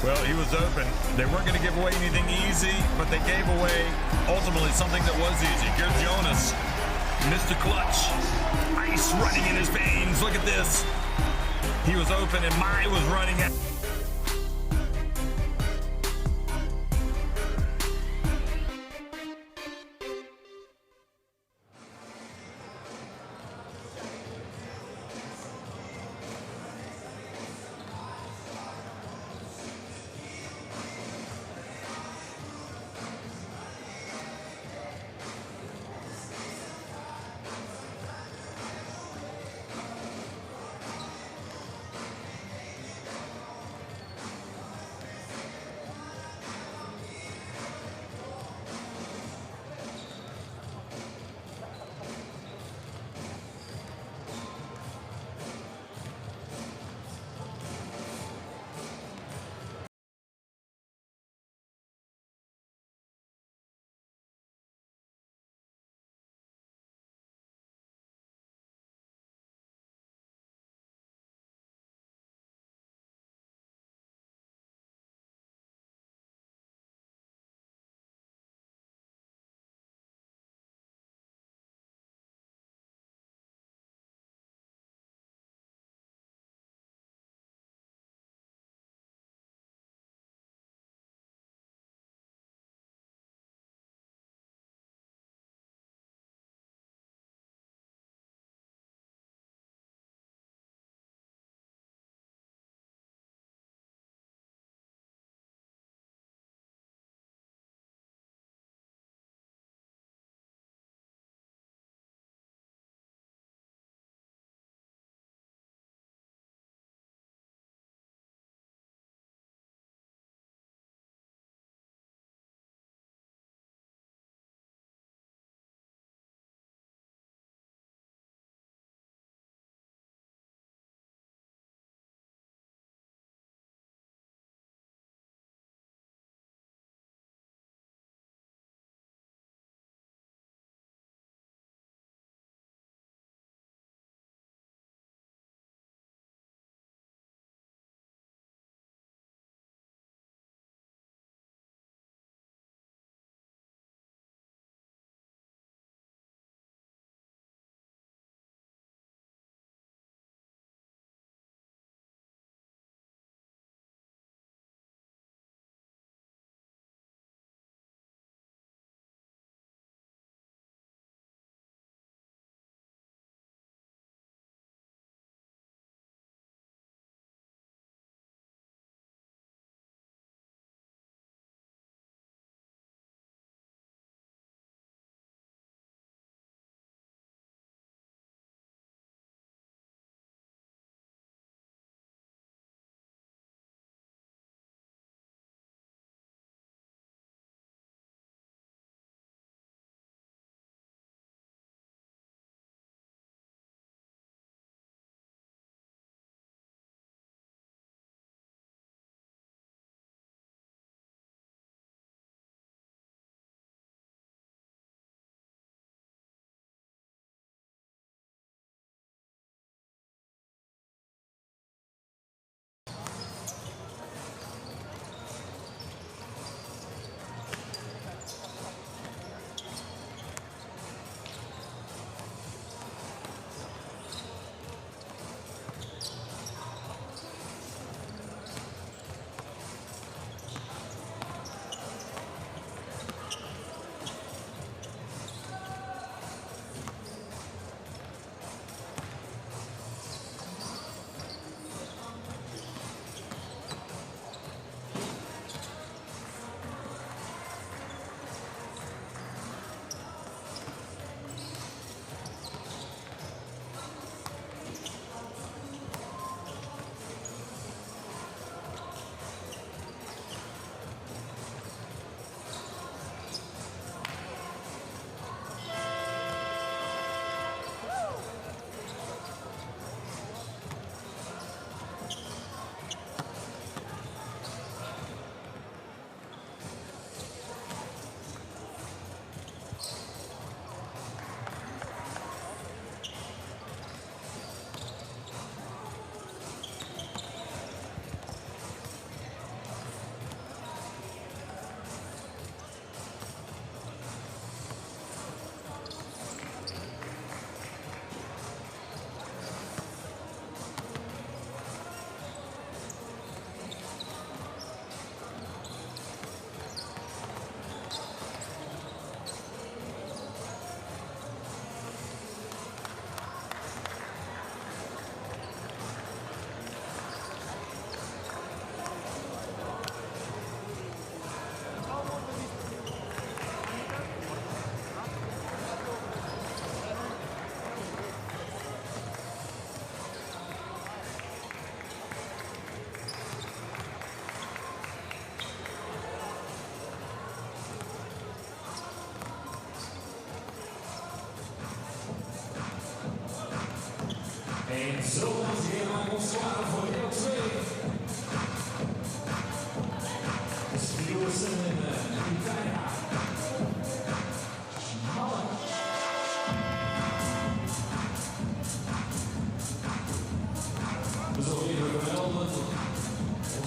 Well, he was open. They weren't going to give away anything easy, but they gave away, ultimately, something that was easy. Here's Jonas. Missed a clutch. Ice running in his veins. Look at this. He was open, and Mai was running at...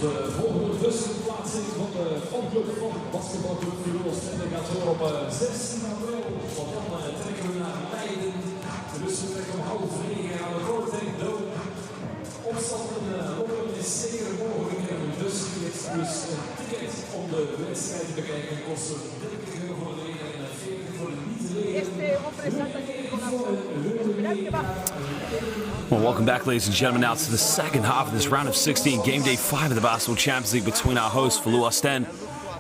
De volgende tussenplaatsing van de fanclub van basketbalclub Filou Oostende gaat door op 16 april. Want dan trekken we naar Leiden. De wisseltrekken om half 9 aan de Korteng Dome. Opstappen lopen is zeker mogelijk. En dus is een ticket om de wedstrijd te bekijken. Kost €30 voor de leden en €40 voor de niet-leden. Well, welcome back, ladies and gentlemen, now to the second half of this round of 16, game day 5 of the Basketball Champions League between our hosts, Filou Oostende,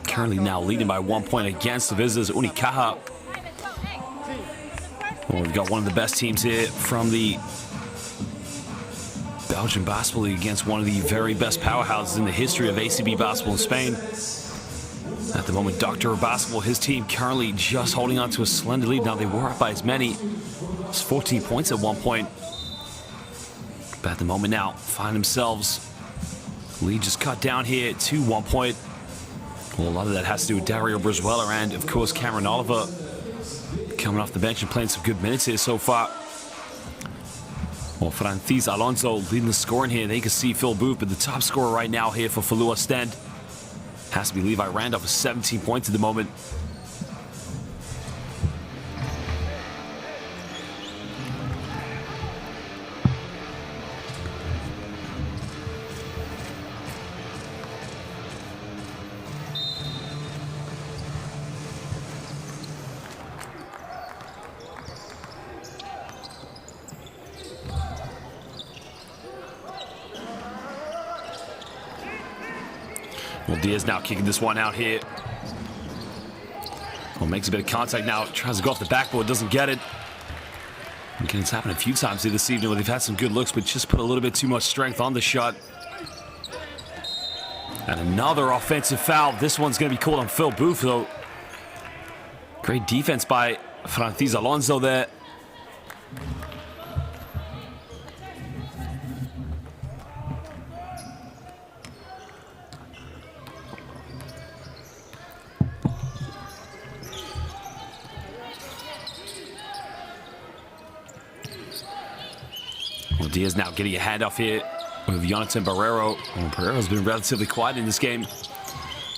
currently now leading by 1 point against the visitors, Unicaja. Well, we've got one of the best teams here from the Belgian Basketball League against one of the very best powerhouses in the history of ACB basketball in Spain. At the moment, Doctor of Basketball, his team currently just holding on to a slender lead. Now, they were up by as many as 14 points at one point. But at the moment now, find themselves lead just cut down here to 1 point. Well, a lot of that has to do with Dario Brizuela and, of course, Cameron Oliver coming off the bench and playing some good minutes here so far. Well, Francis Alonso leading the scoring here. They can see Phil Booth, but the top scorer right now here for Filou Oostende has to be Levi Randolph with 17 points at the moment. Well, Diaz now kicking this one out here. Well, makes a bit of contact now. Tries to go off the backboard, doesn't get it. Again, it's happened a few times here this evening where they've had some good looks, but just put a little bit too much strength on the shot. And another offensive foul. This one's going to be called on Phil Booth, though. Great defense by Francis Alonso there. Well, Diaz now getting a handoff here with Jonathan Barrero. Well, Barrero's been relatively quiet in this game.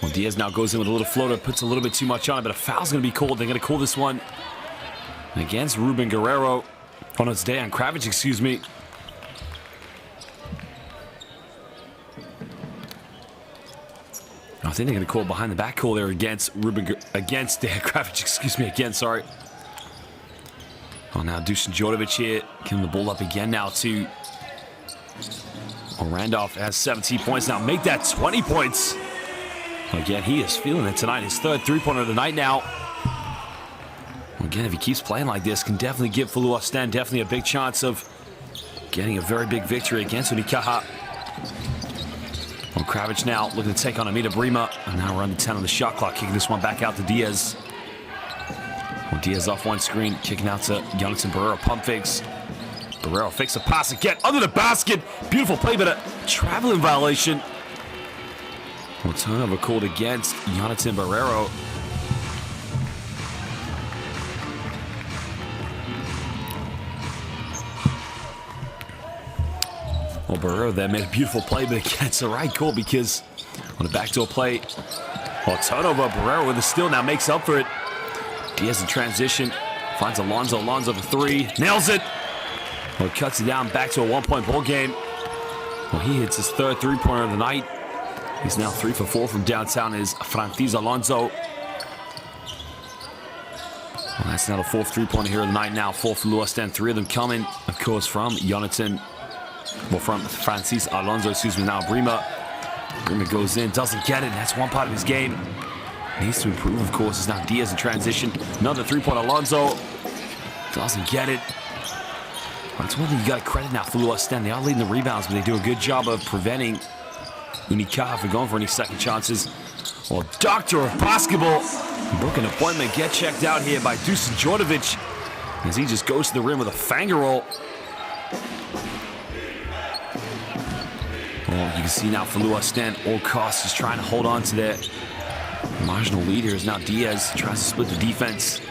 Well, Diaz now goes in with a little floater, puts a little bit too much on it, but a foul's going to be called. They're going to call this one against Ruben Guerrero. Oh, no, it's Dejan Kravic, excuse me. I think they're going to call behind the back call there against Dejan Kravic, excuse me, again, sorry. Oh, now Dusan Djordjevic here, giving the ball up again now to Randolph. Has 17 points now. Make that 20 points. Again, he is feeling it tonight. His third three-pointer of the night now. Again, if he keeps playing like this, can definitely give Filou Oostende definitely a big chance of getting a very big victory against Unicaja. Well, Kravic now looking to take on Amita Brima. And now we're under 10 on the shot clock, kicking this one back out to Diaz. Well, Diaz off one screen, kicking out to Jonathan Barrero. Pump fakes. Barrero fakes a pass again under the basket. Beautiful play, but a traveling violation. Well, turnover called against Jonathan Barrero. Well, Barrero there made a beautiful play, but again, it's the right call because on a backdoor play, well, turnover. Barrero with the steal now makes up for it. Diaz in transition, finds Alonso. Alonso for three, nails it. Well, cuts it down back to a one-point ball game. Well, he hits his third three-pointer of the night. He's now 3 for 4 from downtown is Francis Alonso. Well, that's now the fourth three-pointer here of the night now. 4 for Filou Oostende, 3 of them coming, of course, from from Francis Alonso, excuse me, now Brima. Brima goes in, doesn't get it, and that's one part of his game. Needs to improve, of course, is now Diaz in transition. Another three-point Alonso. Doesn't get it. That's one thing you got to credit now, Filou Oostende. They are leading the rebounds, but they do a good job of preventing Unicaja from going for any second chances. Well, Doctor of Basketball, book an appointment, get checked out here by Dusan Djordjevic as he just goes to the rim with a finger roll. You can see now Filou Oostende, all costs, is trying to hold on to their marginal lead here. Is now Diaz tries to split the defense.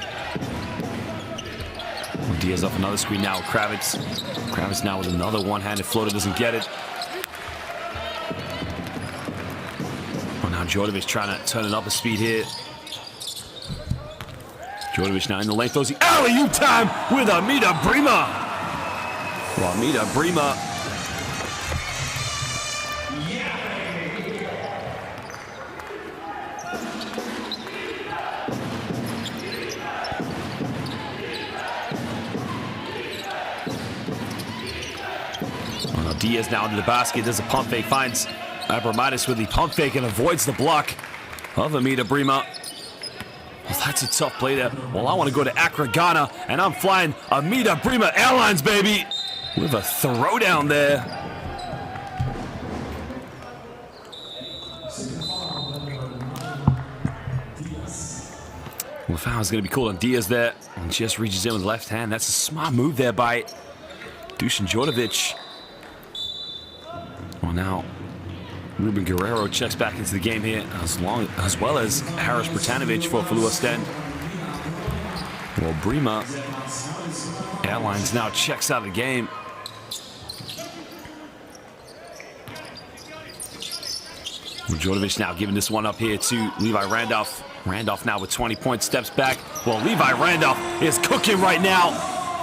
Diaz off another screen now with Kravitz. Kravitz now with another one-handed floater, doesn't get it. Well, now Djordjevic trying to turn it up a speed here. Djordjevic now in the lane, throws the alley-oop time with Amida Brima. Well, Amida Brima. Diaz now into the basket, does a pump fake, finds Abramatis with the pump fake and avoids the block of Amida Brima. Well, that's a tough play there. Well, I want to go to Accra, Ghana, and I'm flying Amida Brima Airlines, baby, with a throwdown there. Well, foul is going to be called on Diaz there, and just reaches in with the left hand. That's a smart move there by Dusan Djordjevic. Well, now Ruben Guerrero checks back into the game here, as well as Haris Bertanovic for Filou Oostende. Well, Brima Airlines now checks out of the game. Well, Djordjevic now giving this one up here to Levi Randolph. Randolph now with 20 points, steps back. Well, Levi Randolph is cooking right now.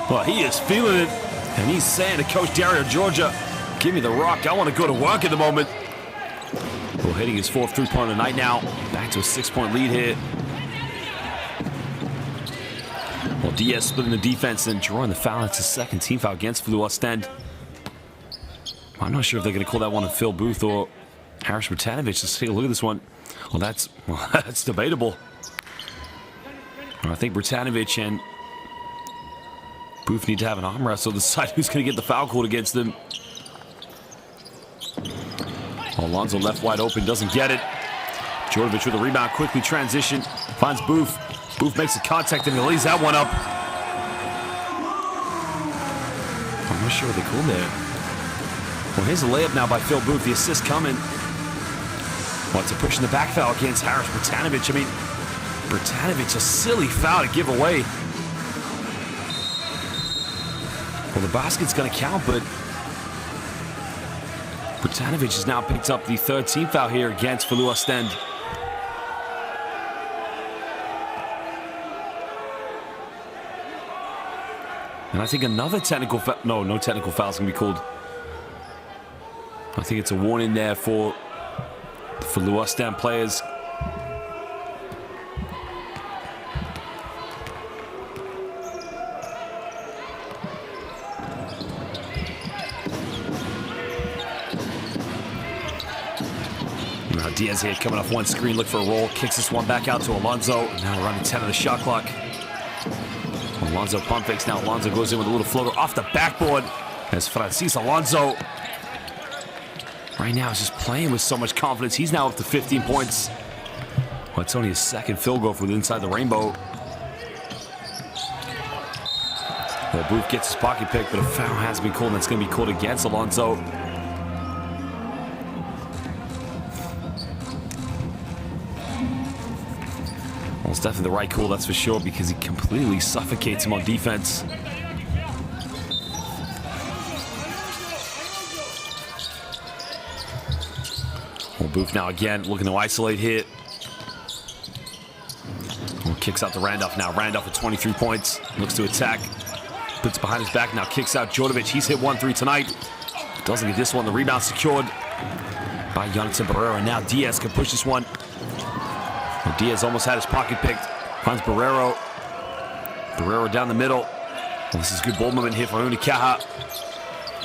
Well, he is feeling it, and he's saying to Coach Dario Georgia, give me the rock. I want to go to work at the moment. Well, hitting his fourth three-pointer tonight now. Back to a 6-point lead here. Well, Diaz splitting the defense and drawing the foul. It's his second team foul against Filou Oostende. I'm not sure if they're going to call that one on Phil Booth or Haris Bertanovic. Let's take a look at this one. Well, that's debatable. I think Bertanovic and Booth need to have an arm wrestle to decide who's going to get the foul called against them. Alonso left wide open, doesn't get it. Djordjevic with a rebound, quickly transition, finds Booth. Booth makes a contact and he lays that one up. I'm not sure what they called there. Well, here's a layup now by Phil Booth, the assist coming. Well, it's a push in the back foul against Haris Bertanovic. I mean, Bertanovic, a silly foul to give away. Well, the basket's going to count, but Bertanovic has now picked up the third team foul here against Filou Oostende. And I think another technical foul, no technical foul is going to be called. I think it's a warning there for the Filou Oostende players. Now Diaz here coming off one screen, look for a roll, kicks this one back out to Alonso. Now running 10 on the shot clock. Alonso pump fakes now. Alonso goes in with a little floater off the backboard as Francis Alonso right now is just playing with so much confidence. He's now up to 15 points. Well, it's only his second field goal from inside the rainbow. Well, Booth gets his pocket pick, but a foul has been called, and it's going to be called against Alonso. Well, it's definitely the right call, that's for sure, because he completely suffocates him on defense. Well, Booth now again looking to isolate here. Well, kicks out to Randolph now. Randolph with 23 points. Looks to attack. Puts behind his back now. Kicks out Djordjevic. He's hit 1-3 tonight. Doesn't get this one. The rebound secured by Jonathan Barrero. And now Diaz can push this one. Well, Diaz almost had his pocket picked. Finds Barrero. Barrero down the middle. Well, this is good ball movement here for Unicaja.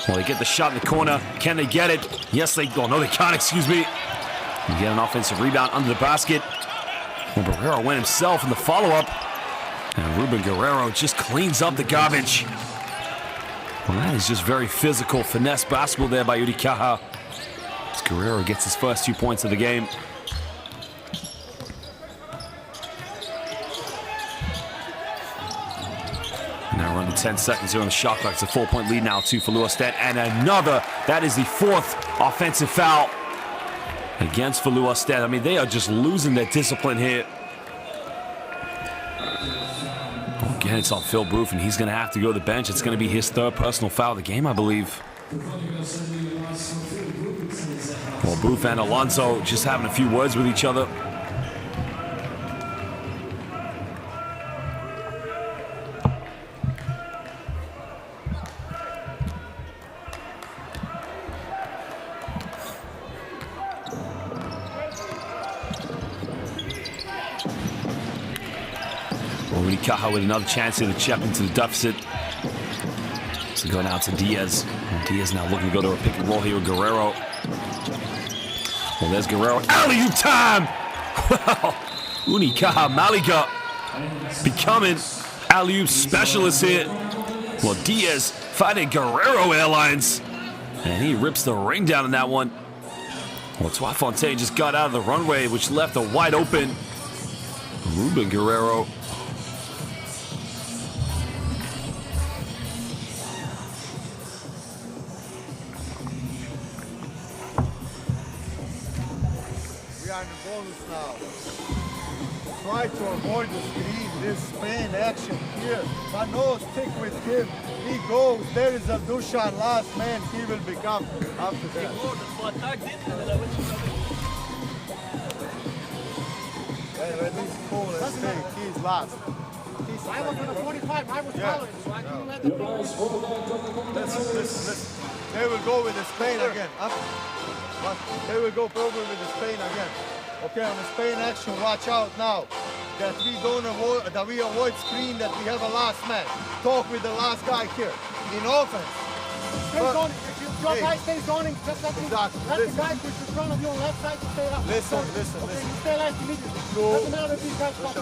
Well, they get the shot in the corner. Can they get it? Yes, they... Oh, no, they can't, excuse me. They get an offensive rebound under the basket. Well, Barrero went himself in the follow-up. And Ruben Guerrero just cleans up the garbage. Well, that is just very physical finesse basketball there by Unicaja. As Guerrero gets his first 2 points of the game. Now We're under 10 seconds here on the shot clock. It's a 4-point lead now to Filou Oostende. And another, that is the 4th offensive foul against Filou Oostende. I mean, they are just losing their discipline here. Again, it's on Phil Booth, and he's going to have to go to the bench. It's going to be his 3rd personal foul of the game, I believe. Well, Booth and Alonso just having a few words with each other. Unicaja with another chance here to chip into the deficit. So go now to Diaz. And Diaz now looking to go to a pick and roll here with Guerrero. Well, there's Guerrero. Alley-oop time! Well, Unicaja Malaga becoming alley-oop specialists here. Well, Diaz fighting Guerrero Airlines. And he rips the ring down in that one. Well, Twafontaine just got out of the runway, which left a wide open Ruben Guerrero. Try to avoid the screen, this Spain action here, but no, stick with him. He goes, there is a Dusan last man, he will become after that. Hey, he's cool, let's take, he's last. I was on a 45, I was following, so I couldn't let the Listen. They will go with the Spain again. But they will go probably with the Spain again. Okay, on the Spain action, watch out now. That we don't avoid, that we avoid screen, that we have a last man. Talk with the last guy here. In offense. Stays on, if your guy stays on him, just let the guy push in front of you on left side to stay up. Listen. Okay, you stay left immediately. Doesn't matter if these guys stop.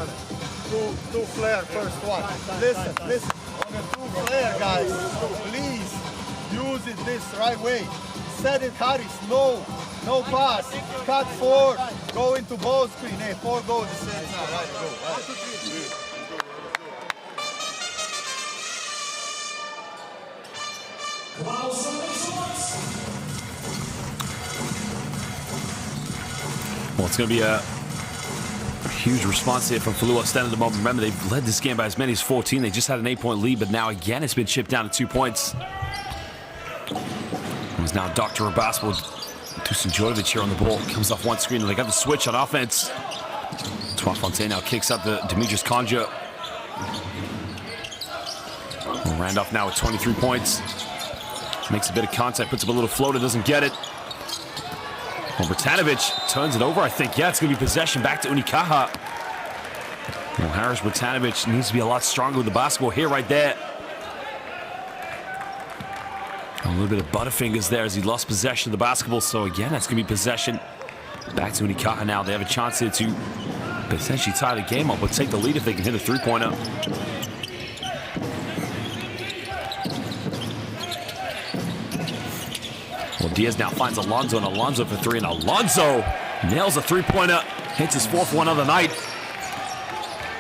Two flare first one. Listen. On the two flare, guys, please use it this right way. Set it, Harris. No pass. Cut 4. Go into ball screen. Hey, 4 goes the same time. Right, go. Right. Well, it's going to be a huge response here from Filou Oostende at the moment. Remember, they've led this game by as many as 14. They just had an 8-point lead, but now again it's been chipped down to 2 points. It's now Dr. Basketball. Dusan Djordjevic here on the ball. Comes off one screen, and they got the switch on offense. Twafontaine now kicks out the Demetrius Conja. Randolph now with 23 points. Makes a bit of contact, puts up a little floater, doesn't get it. Well, Bratanovic turns it over, I think. Yeah, it's going to be possession back to Unicaja. Well, Harris Bratanovic needs to be a lot stronger with the basketball here, right there. A little bit of butterfingers there as he lost possession of the basketball. So again, that's going to be possession back to Unicaja now. They have a chance here to potentially tie the game up, but take the lead if they can hit a 3-pointer. Well, Diaz now finds Alonso, and Alonso for 3, and Alonso nails a 3-pointer. Hits his 4th one of the night.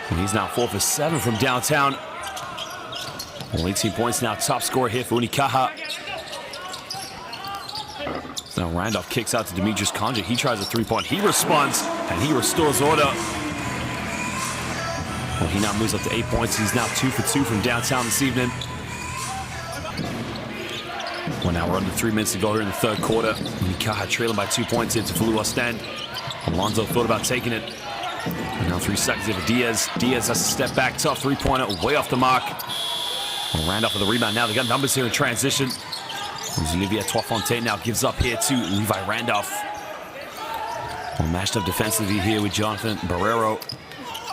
And he's now 4 for 7 from downtown. Well, 18 points now, top scorer here for Unicaja. Now Randolph kicks out to Demetrius Conja. He tries a 3-point. He responds, and he restores order. Well, he now moves up to 8 points. He's now 2 for 2 from downtown this evening. Well, now we're under 3 minutes to go here in the 3rd quarter. Unicaja trailing by 2 points into Filou Oostende. Alonso thought about taking it. And now 3 seconds here for Diaz. Diaz has to step back. Tough 3-pointer, way off the mark. Well, Randolph with the rebound now. They got numbers here in transition. Olivier Twafontaine now gives up here to Levi Randolph. Well, matched up defensively here with Jonathan Barrero.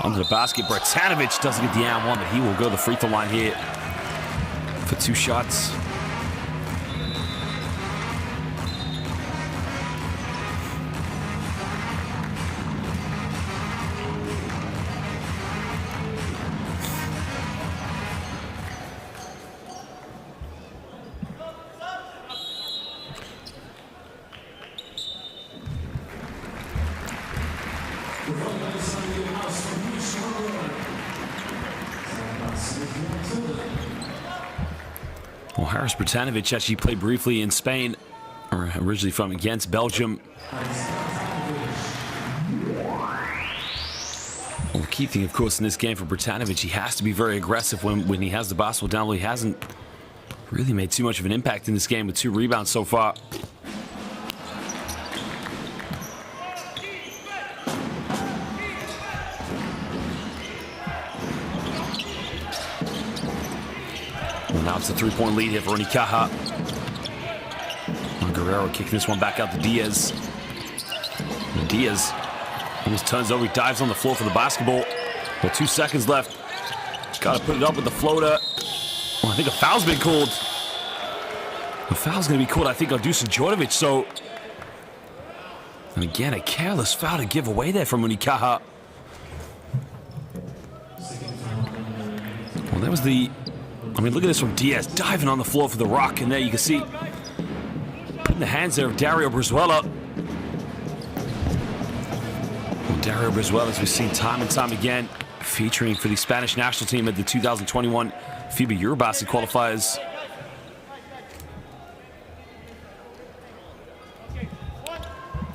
Under the basket, Bratanovic doesn't get the and one, but he will go to the free throw line here for 2 shots. Well, Haris Bratanovic actually played briefly in Spain, or originally from against Belgium. Well, the key thing, of course, in this game for Bratanovic, he has to be very aggressive when he has the basketball down low. He hasn't really made too much of an impact in this game with 2 rebounds so far. Well, now it's a 3-point lead here for Unicaja. Guerrero kicking this one back out to Diaz. And Diaz almost turns over, he dives on the floor for the basketball. Well, 2 seconds left. Got to put it up with the floater. Well, I think a foul's been called. A foul's going to be called, I think, on Dusan Djordjevic. So, and again, a careless foul to give away there from Unicaja. Well, that was the... I mean, look at this from Diaz diving on the floor for the rock. And there you can see putting the hands there of Dario Brizuela. Well, Dario Brizuela, as we've seen time and time again, featuring for the Spanish national team at the 2021 FIBA Eurobasket qualifiers.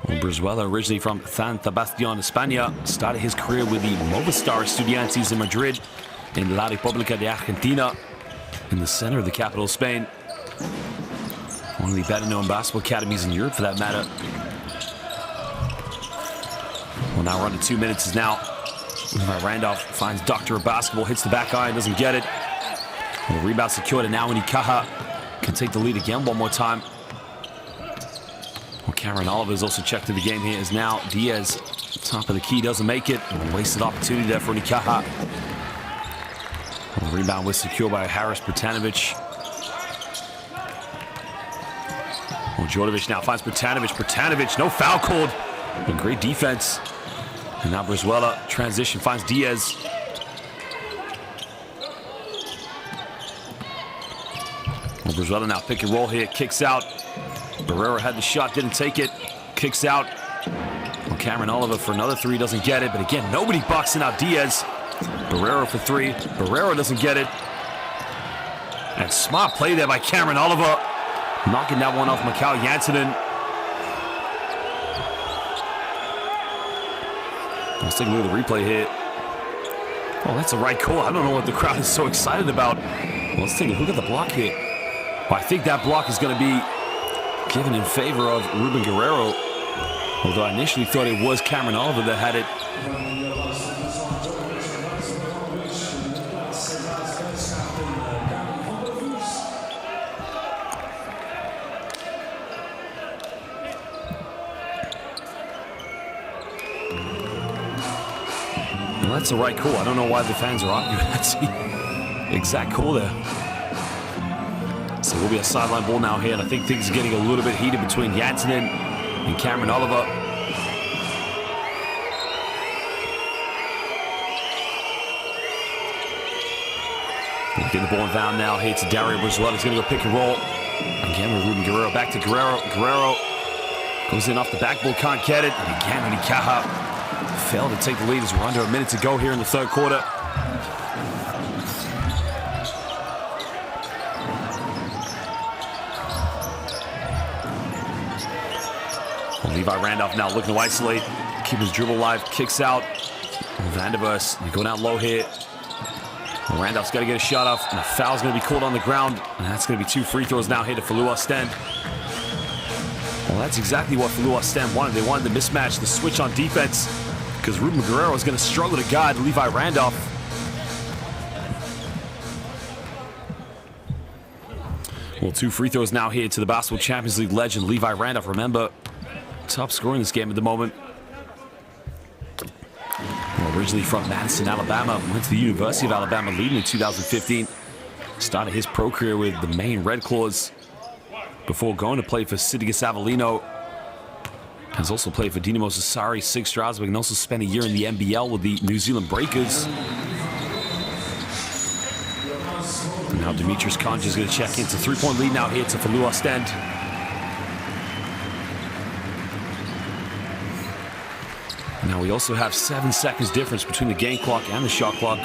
Well, Brizuela, originally from San Sebastián, España, started his career with the Movistar Estudiantes in Madrid in La República de Argentina, in the center of the capital of Spain. One of the better-known basketball academies in Europe, for that matter. Well, now we're under 2 minutes is now. Randolph finds Doctor of Basketball, hits the back iron, doesn't get it. Well, the rebound secured, and now Unicaja can take the lead again one more time. Well, Cameron Oliver's also checked to the game here, as now Diaz, top of the key, doesn't make it. A wasted opportunity there for Unicaja. Well, the rebound was secured by Haris Bratanovic. Well, Djordjevic now finds Bratanovic. Bratanovic, no foul called. But great defense. And now Brizuela, transition, finds Diaz. Well, Brizuela now pick and roll here, kicks out. Barrera had the shot, didn't take it. Kicks out. Well, Cameron Oliver for another 3, doesn't get it. But again, nobody boxing out Diaz. Barrera for 3. Barrera doesn't get it. And smart play there by Cameron Oliver. Knocking that one off Mikal Janssenen. Let's take a look at the replay here. Oh, that's a right call. I don't know what the crowd is so excited about. Well, let's take a look at the block here. Well, I think that block is going to be given in favor of Ruben Guerrero. Although I initially thought it was Cameron Oliver that had it. Well, that's the right call. I don't know why the fans are arguing. That's the exact call there. So we'll be a sideline ball now here, and I think things are getting a little bit heated between Janssenen and Cameron Oliver. Getting the ball inbound now here to Dario Brizuela. He's going to go pick and roll. Again with Ruben Guerrero. Back to Guerrero. Guerrero goes in off the backboard, can't get it. And again, Unicaja failed to take the lead as we're under a minute to go here in the third quarter. Well, Levi Randolph now looking to isolate, keep his dribble alive, kicks out. Vandervers, they go down low here. Well, Randolph's got to get a shot off, and a foul's going to be called on the ground. And that's going to be 2 free throws now here to Filou Oostende. Well, that's exactly what Filou Oostende wanted. They wanted the mismatch, the switch on defense, because Ruben Guerrero is going to struggle to guard Levi Randolph. Well, 2 free throws now here to the Basketball Champions League legend Levi Randolph. Remember, top scorer in this game at the moment. Well, originally from Madison, Alabama, went to the University of Alabama, leading in 2015. Started his pro career with the Maine Red Claws before going to play for Siddigus Avellino. Has also played for Dinamo Sassari, SIG Strasbourg, and also spent a year in the NBL with the New Zealand Breakers. And now Demetrius Conja is going to check in. It's a 3-point lead now here to Filou Oostende. Now we also have 7 seconds difference between the game clock and the shot clock.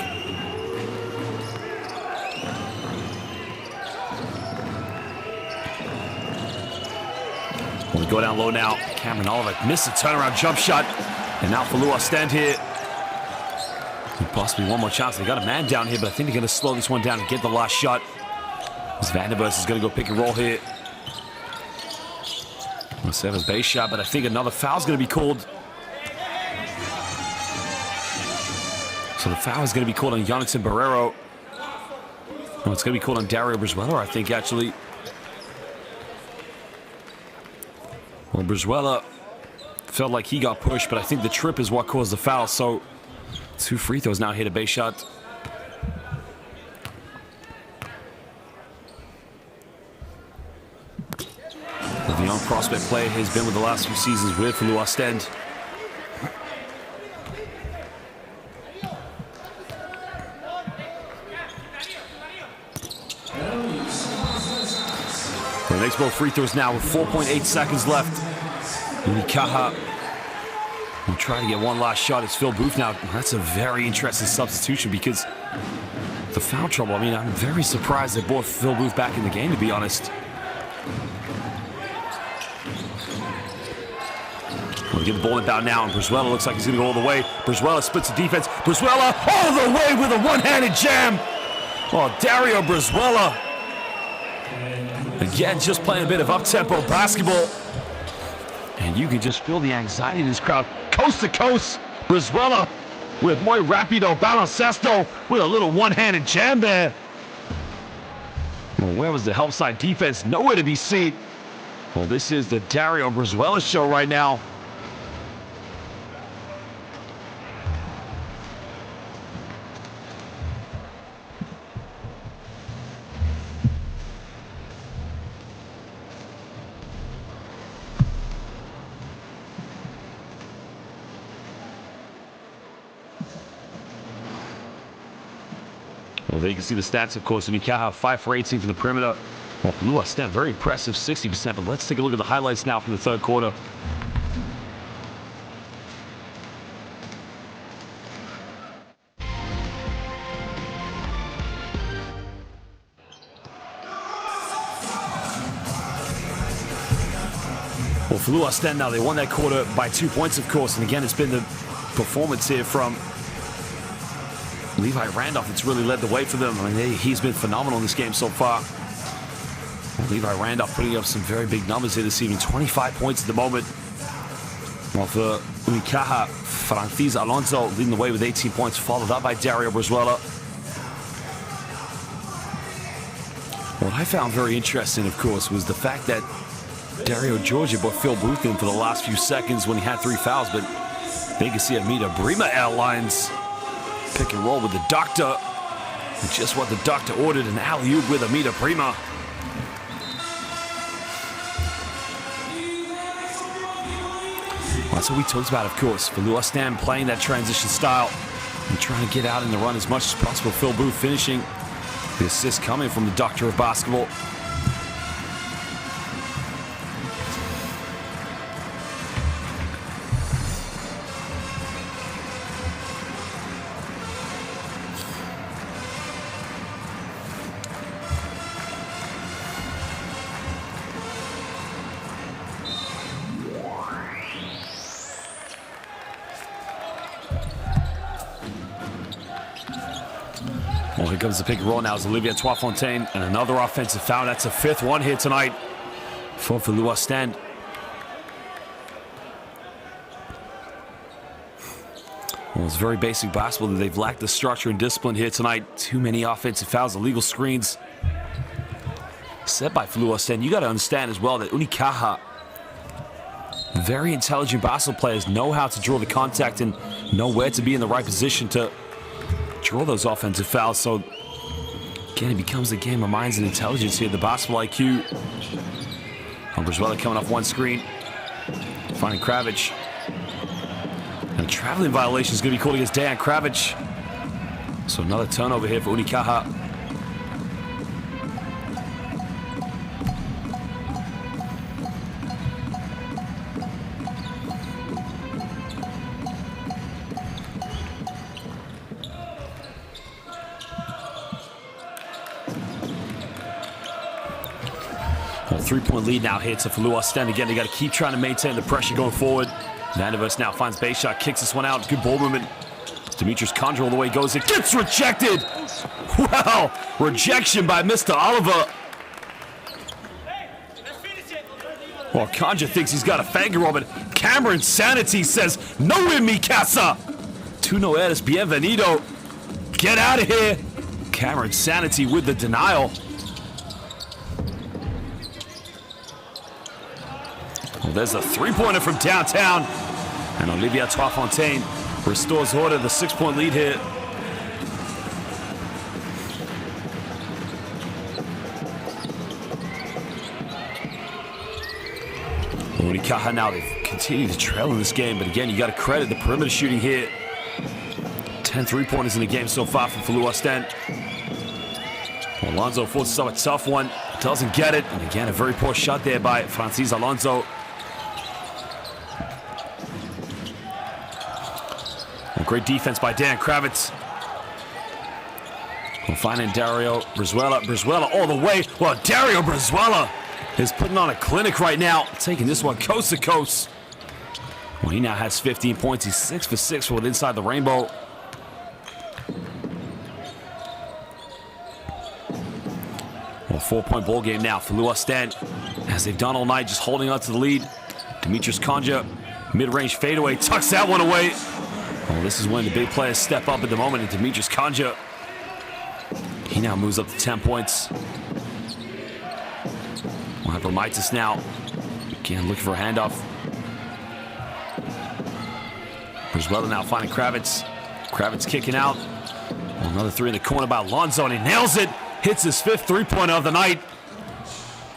go down low now. Cameron Oliver missed a turnaround jump shot. And now Filou Oostende here. And possibly one more chance. They got a man down here, but I think they're going to slow this one down and get the last shot. As Vanderburst is going to go pick and roll here. Let's have a base shot, but I think another foul's going to be called. So the foul is going to be called on Jonathan Barrero. No, it's going to be called on Dario Brizuela, I think, actually. Well, Brizuela felt like he got pushed, but I think the trip is what caused the foul. So 2 free throws now, hit a base shot. The young prospect player has been with the last few seasons with Filou Oostende. The next ball free throws now with 4.8 seconds left. Unicaja will try to get one last shot. It's Phil Booth now. That's a very interesting substitution because the foul trouble. I mean, I'm very surprised they brought Phil Booth back in the game, to be honest. We'll get the ball inbound now, and Brizuela looks like he's going to go all the way. Brizuela splits the defense. Brizuela all the way with a one-handed jam. Oh, Dario Brizuela. Again, just playing a bit of up-tempo basketball. And you can just feel the anxiety in this crowd. Coast to coast, Brizuela with muy rapido baloncesto with a little one-handed jam there. Well, where was the help side defense? Nowhere to be seen. Well, this is the Dario Brizuela show right now. Well, there you can see the stats, of course. Unicaja 5 for 18 from the perimeter. Well, Filou Oostende, very impressive, 60%. But let's take a look at the highlights now from the third quarter. Well, Filou Oostende now, they won that quarter by 2 points, of course. And again, it's been the performance here from Levi Randolph that's really led the way for them. I mean, he's been phenomenal in this game so far. Levi Randolph putting up some very big numbers here this evening. 25 points at the moment. Well, for Unicaja, Francis Alonso leading the way with 18 points, followed up by Dario Brizuela. What I found very interesting, of course, was the fact that Dario Georgia brought Phil Booth in for the last few seconds when he had 3 fouls, but they can see Amita Brima outlines. Pick and roll with the doctor. And just what the doctor ordered, an alley-oop with Amita Brima. Well, that's what we talked about, of course. Filou Oostende playing that transition style and trying to get out in the run as much as possible. Phil Booth finishing. The assist coming from the doctor of basketball. Well, here comes the pick and roll now as Olivier Trois-Fontaine, and another offensive foul. That's a 5th one here tonight for Filou Oostende. Well, it's very basic basketball that they've lacked the structure and discipline here tonight. Too many offensive fouls, illegal screens set by Filou Oostende. You got to understand as well that Unicaja, very intelligent basketball players, know how to draw the contact and know where to be in the right position to draw those offensive fouls. So again, it becomes a game of minds and intelligence here. The basketball IQ. Brizuela coming off one screen, finding Kravic. And a traveling violation is going to be called against Dejan Kravic. So another turnover here for Unicaja. Well, 3-point lead now here to Filou Oostende. Again, they got to keep trying to maintain the pressure going forward. Vandevers now finds base shot, kicks this one out. Good ball movement. Demetrius Condra all the way goes. It gets rejected. Wow, rejection by Mr. Oliver. Well, Condra thinks he's got a finger on it. Cameron Sanity says, no en mi casa. Tú no eres bienvenido. Get out of here. Cameron Sanity with the denial. Well, there's a three-pointer from downtown. And Olivier Trois-Fontaine restores order, the 6-point lead here. Unicaja now, they've continued to trail in this game, but again, you got to credit the perimeter shooting here. 10 3-pointers in the game so far from Filou Oostende. Well, Alonso forces up a tough one, doesn't get it, and again, a very poor shot there by Francis Alonso. Well, great defense by Dan Kravitz. We'll find in Dario Brizuela. Brizuela all the way. Well, Dario Brizuela is putting on a clinic right now, taking this one coast to coast. Well, he now has 15 points. He's 6 for 6 with inside the rainbow. Well, 4-point ball game now for Filou Oostende, as they've done all night, just holding on to the lead. Demetrius Condra, mid-range fadeaway, tucks that one away. Well, this is when the big players step up at the moment, and Demetrius Condra, he now moves up to 10 points. We'll have Romaitis now. Again, looking for a handoff. Brizuela now finding Kravitz. Kravitz kicking out. Well, another three in the corner by Alonso, and he nails it. Hits his 5th three-pointer of the night.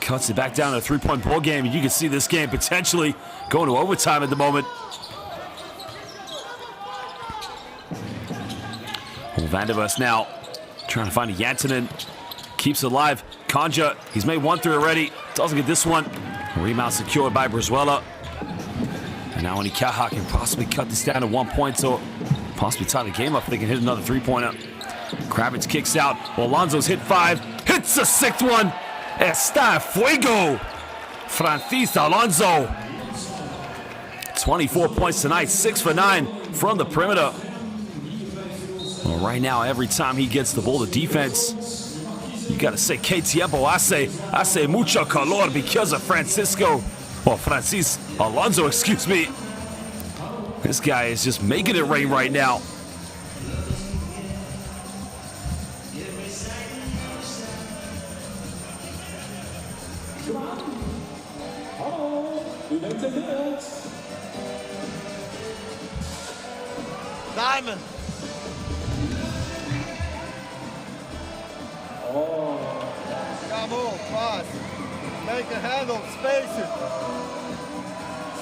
Cuts it back down to a 3-point ball game, and you can see this game potentially going to overtime at the moment. Well, Vandevers now trying to find a Janssenen. Keeps it alive. Condra, he's made 1 3 already. Doesn't get this one. Rebound secured by Brizuela. And now Unicaja can possibly cut this down to 1 point, so possibly tie the game up if they can hit another 3-pointer. Kravitz kicks out. Well, Alonso's hit 5. Hits the 6th one. Está fuego. Francis Alonso. 24 points tonight. 6 for 9 from the perimeter. Well, right now, every time he gets the ball, the defense, you got to say, que tiempo hace mucho calor because of Francis Alonso, excuse me. This guy is just making it rain right now. Diamond. Come on, pass. Make a handle, space it.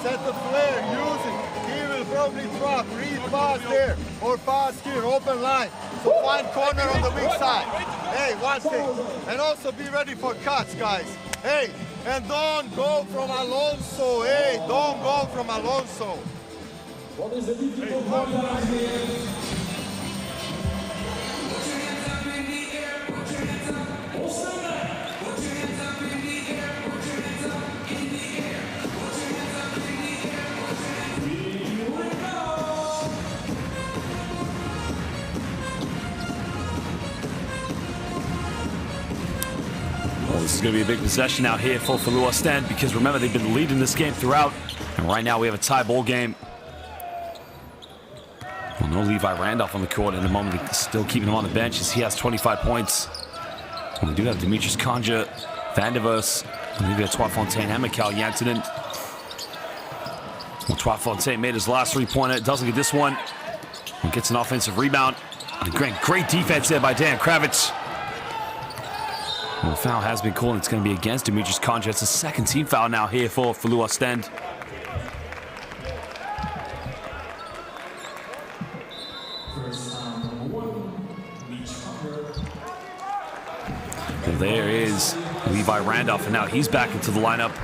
Set the flare, use it. He will probably drop, read pass there, or pass here, open line. So find corner on the weak side. Hey, one thing. And also be ready for cuts, guys. Hey, and don't go from Alonso. Hey, don't go from Alonso. What is the difficult part here? This is going to be a big possession out here for Filou Oostende, because remember, they've been leading this game throughout, and right now we have a tie ball game. Well, no Levi Randolph on the court in a moment, still keeping him on the bench as he has 25 points. Well, we do have Demetrius Condra, Vandevers, Olivier Trois-Fontaine, and Mikal Janssenen. Well, Trois-Fontaine made his last 3-pointer, doesn't get this one. Well, gets an offensive rebound. And great defense there by Dan Kravitz. Well, the foul has been called. It's going to be against Demetrius Condra. It's the 2nd team foul now here for Filou Oostende. Well, there is Levi Randolph, and now he's back into the lineup.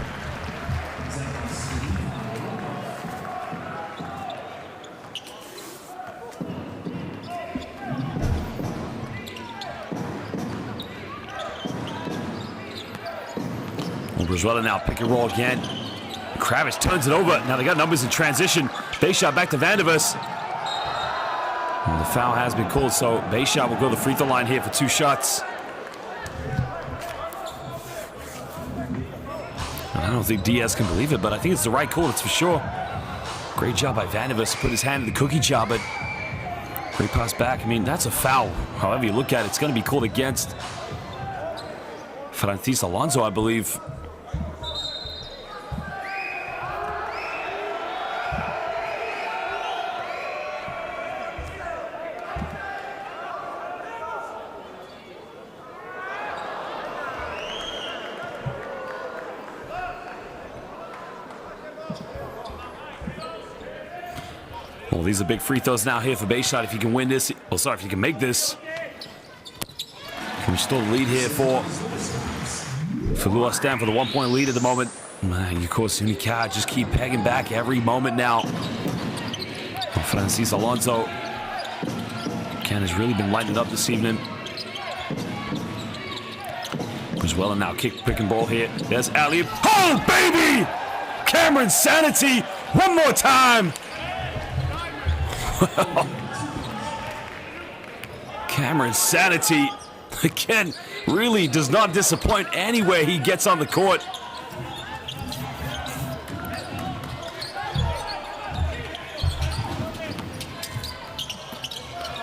Brizuela now pick and roll again. Kravitz turns it over. Now they got numbers in transition. Bayshot back to Vandevers. Well, the foul has been called, so Bayshot will go to the free throw line here for 2 shots. I don't think Diaz can believe it, but I think it's the right call, that's for sure. Great job by Vandevers to put his hand in the cookie jar, but great pass back. I mean, that's a foul. However you look at it, it's going to be called against Francis Alonso, I believe. Well, these are big free throws now here for Bayshot. If you can win this, oh, sorry, if you can make this, can restore the lead here for Filou Oostende for the 1-point lead at the moment. Man, of course, Unicaja just keep pegging back every moment now. Well, Francis Alonso, Ken has really been lighting it up this evening. Brizuela now pick and roll here. There's alley-oop. Oh, baby! Cameron Sanity, one more time. Cameron Sanity, again, really does not disappoint anywhere he gets on the court.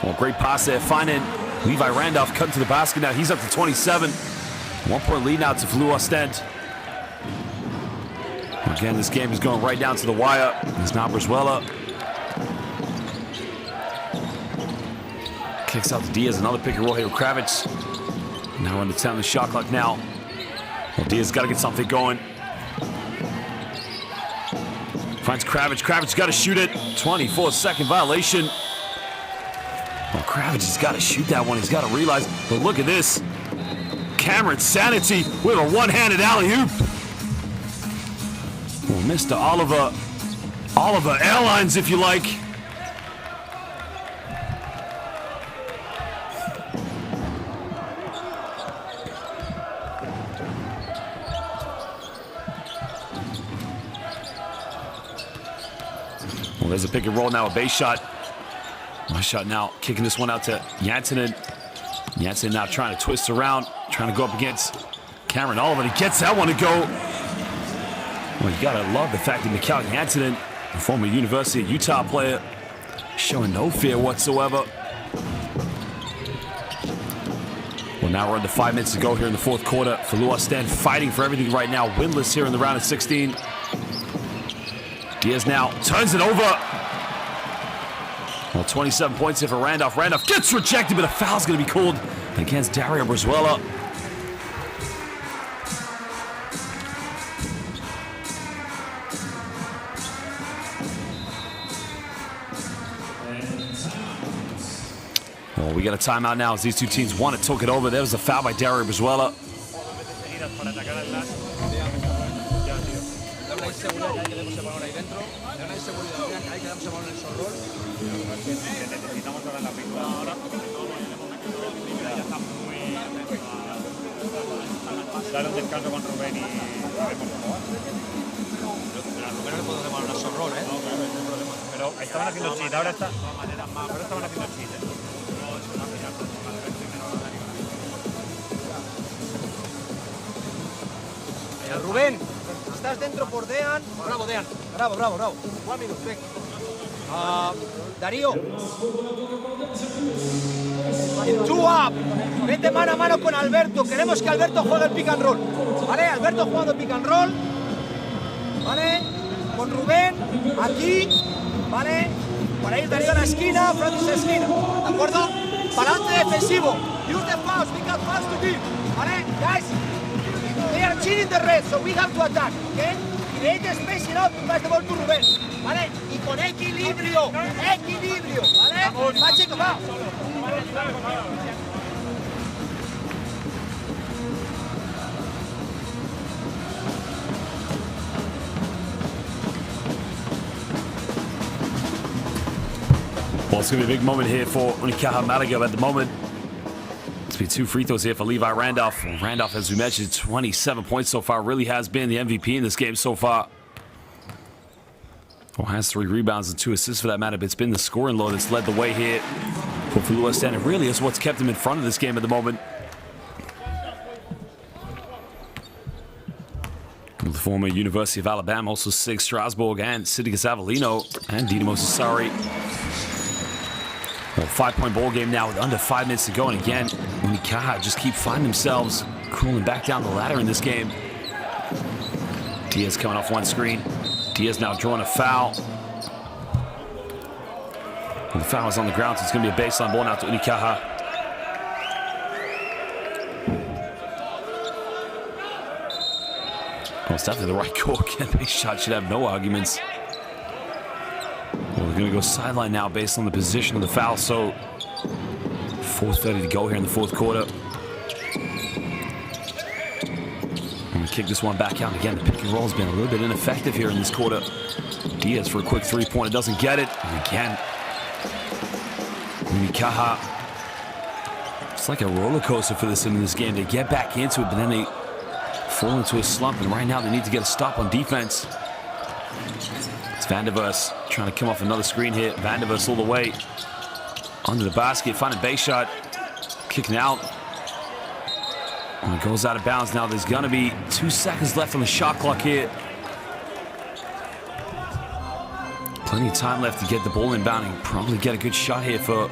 Well, great pass there, finding Levi Randolph cutting to the basket now. He's up to 27. 1-point lead now to Filou Oostende. Again, this game is going right down to the wire. It's now Brizuela. Kicks out to Diaz, another pick and roll here with Kravitz. Now under 10 on the shot clock now. Well, Diaz got to get something going. Finds Kravitz. Kravitz got to shoot it. 24-second violation. Well, Kravitz has got to shoot that one. He's got to realize. But look at this. Cameron Sanity with a one-handed alley-oop. Well, Mr. Oliver Airlines, if you like. Well, there's a pick and roll now, a base shot. Nice shot now, kicking this one out to Janssenen. Janssenen now trying to twist around, trying to go up against Cameron Oliver. He gets that one to go. Well, you gotta love the fact that Mikal Janssenen, a former University of Utah player, showing no fear whatsoever. Well, now we're under 5 minutes to go here in the fourth quarter. Filou Oostende fighting for everything right now, winless here in the round of 16. Diaz now turns it over. Well, 27 points here for Randolph. Randolph gets rejected, but a foul's going to be called against Dario Brizuela. Well, we got a timeout now as these two teams want to talk it over. There was a foul by Dario Brizuela. Dale un descanso con Rubén y vemos cómo va. Pero a Rubén no le puedo llamar una sorrol, ¿eh? No, claro, no hay problema. Pero estaban haciendo cheat, ahora estaban haciendo cheat. Rubén, estás dentro por Dean. Bravo, Dean. Bravo. 1 minute, ven. Darío. In 2 up. Vete mano a mano con Alberto. Queremos que Alberto juegue el pick and roll. ¿Vale? Alberto jugando el pick and roll. ¿Vale? Con Rubén. Aquí. ¿Vale? Para ir Darío a la esquina. Francis a la esquina. ¿De acuerdo? Balance defensivo. Use the fouls. We got fouls to give. ¿Vale? Guys. They are cheating the red, so we have to attack. ¿Okay? Create the space enough to pass the ball to Rubén. ¿Vale? Y con equilibrio. Equilibrio. ¿Vale? Va, chicos, va. Well, it's going to be a big moment here for Unicaja Malaga at the moment. To be 2 free throws here for Levi Randolph. Well, Randolph, as we mentioned, 27 points so far. Really has been the MVP in this game so far. Well, has 3 rebounds and 2 assists for that matter, but it's been the scoring load that's led the way here for Filou Oostende. It really is what's kept him in front of this game at the moment. The former University of Alabama, also Sig Strasbourg and Siddiqus Avellino and Dinamo Sassari. Well, 5-point ball game now with under 5 minutes to go, and again, Unicaja just keep finding themselves crawling back down the ladder in this game. Diaz coming off one screen. Diaz now drawing a foul. And the foul is on the ground, so it's going to be a baseline ball now to Unicaja. Well, it's definitely the right call. Big shot should have no arguments. Well, they're going to go sideline now based on the position of the foul, so 4:30 to go here in the 4th quarter. And kick this one back out. And again, the pick and roll has been a little bit ineffective here in this quarter. Diaz for a quick 3-pointer, doesn't get it. And again, Unicaja, it's like a roller coaster for this in this game. They get back into it, but then they fall into a slump, and right now they need to get a stop on defense. It's Vandervers trying to come off another screen here. Vandervers all the way under the basket, finding base shot, kicking out. And it goes out of bounds now. There's gonna be 2 seconds left on the shot clock here. Plenty of time left to get the ball inbound and probably get a good shot here for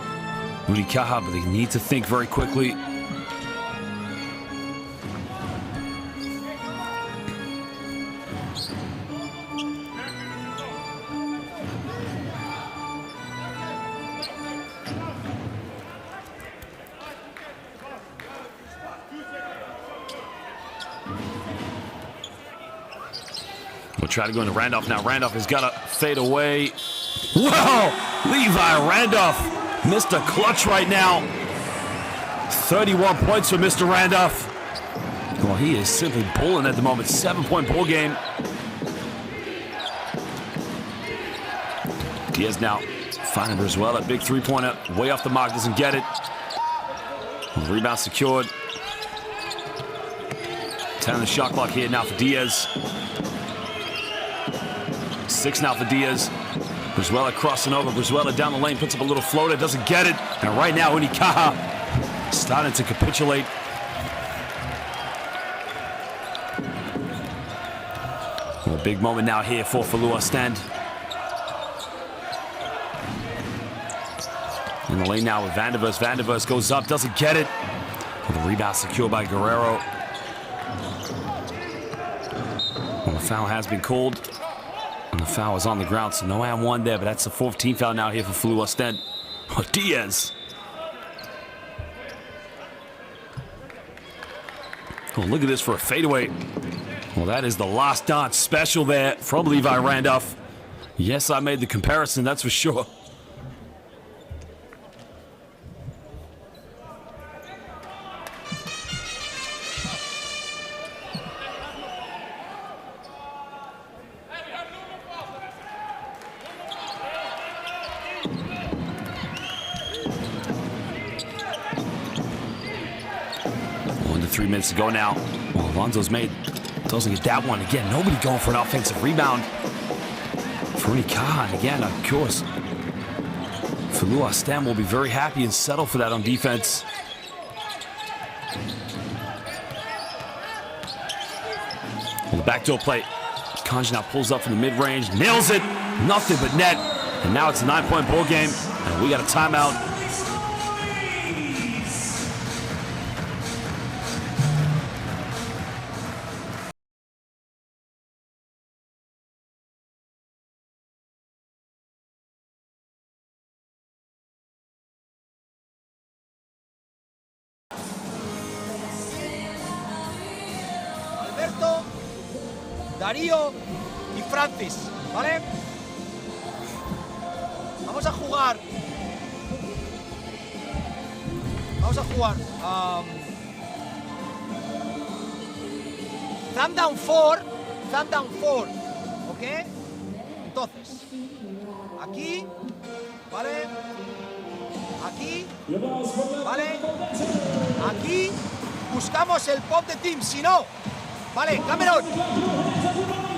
Unicaja, but they need to think very quickly. We'll try to go into Randolph now. Randolph has got to fade away. Whoa! Levi Randolph, Mr. Clutch right now. 31 points for Mr. Randolph. Well, he is simply balling at the moment. 7-point ball game. Diaz now finding Brizuela. A big 3-pointer. Way off the mark. Doesn't get it. Rebound secured. 10 on the shot clock here now for Diaz. 6 now for Diaz. Brizuela crossing over. Brizuela down the lane, puts up a little floater, doesn't get it. And right now, Unicaja starting to capitulate. Well, a big moment now here for Filou Oostende. In the lane now with Vandervers. Vandervers goes up, doesn't get it. Well, the rebound secured by Guerrero. Well, the foul has been called. And the foul is on the ground, so no and 1 there, but that's the 4th team foul now here for Filou Oostende. Oh, Diaz. Oh, look at this for a fadeaway. Well, that is the last dance special there from Levi Randolph. Yes, I made the comparison, that's for sure. Under 3 minutes to go now. Well, Alonso's made, doesn't get that one. Again, nobody going for an offensive rebound for Unicaja. And again, of course, Filou Oostende will be very happy and settle for that on defense. Well, the backdoor play. Kanji now pulls up from the mid-range, nails it. Nothing but net. And now it's a 9-point ball game, and we got a timeout. Alberto, Darío y Francis, ¿vale? Vamos a jugar. Thumb down 4, ¿ok? Entonces, aquí, ¿vale? aquí, ¿vale? Aquí buscamos el pop de team, si no, ¿vale? Cameron,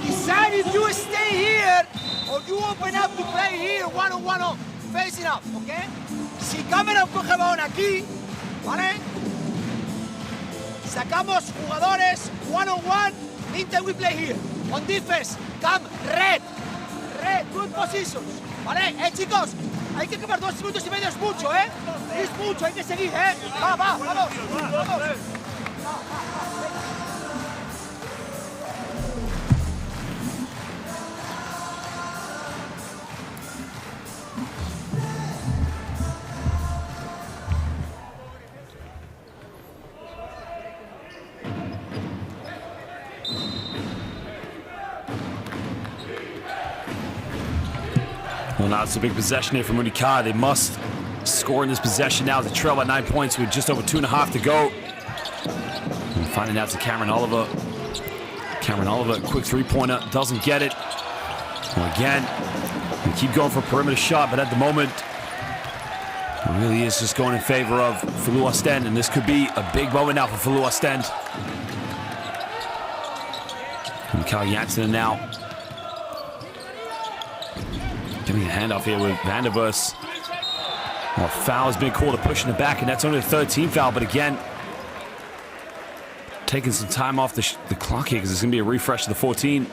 decide if you stay here or you open up to play here one-on-one on, facing up, ¿ok? Si Cameron coge el balón aquí, ¿vale? Sacamos jugadores one-on-one, meantime we play here. On defense, come red, good positions, ¿vale? Chicos, hay que quemar 2 minutos y medio, es mucho, es mucho, hay que seguir, vamos. Well, now it's a big possession here from Unicaja. They must score in this possession now. They trail by 9 points with just over 2.5 to go. And finding out to Cameron Oliver. Cameron Oliver, quick three-pointer, doesn't get it. Well, again, we keep going for a perimeter shot, but at the moment, it really is just going in favor of Filou Oostende, and this could be a big moment now for Filou Oostende. Kyle Jansen now. Getting a handoff here with Van der Vos. Well, foul has been called, a push in the back, and that's only the 3rd team foul, but again, taking some time off the clock here because it's going to be a refresh to the 14.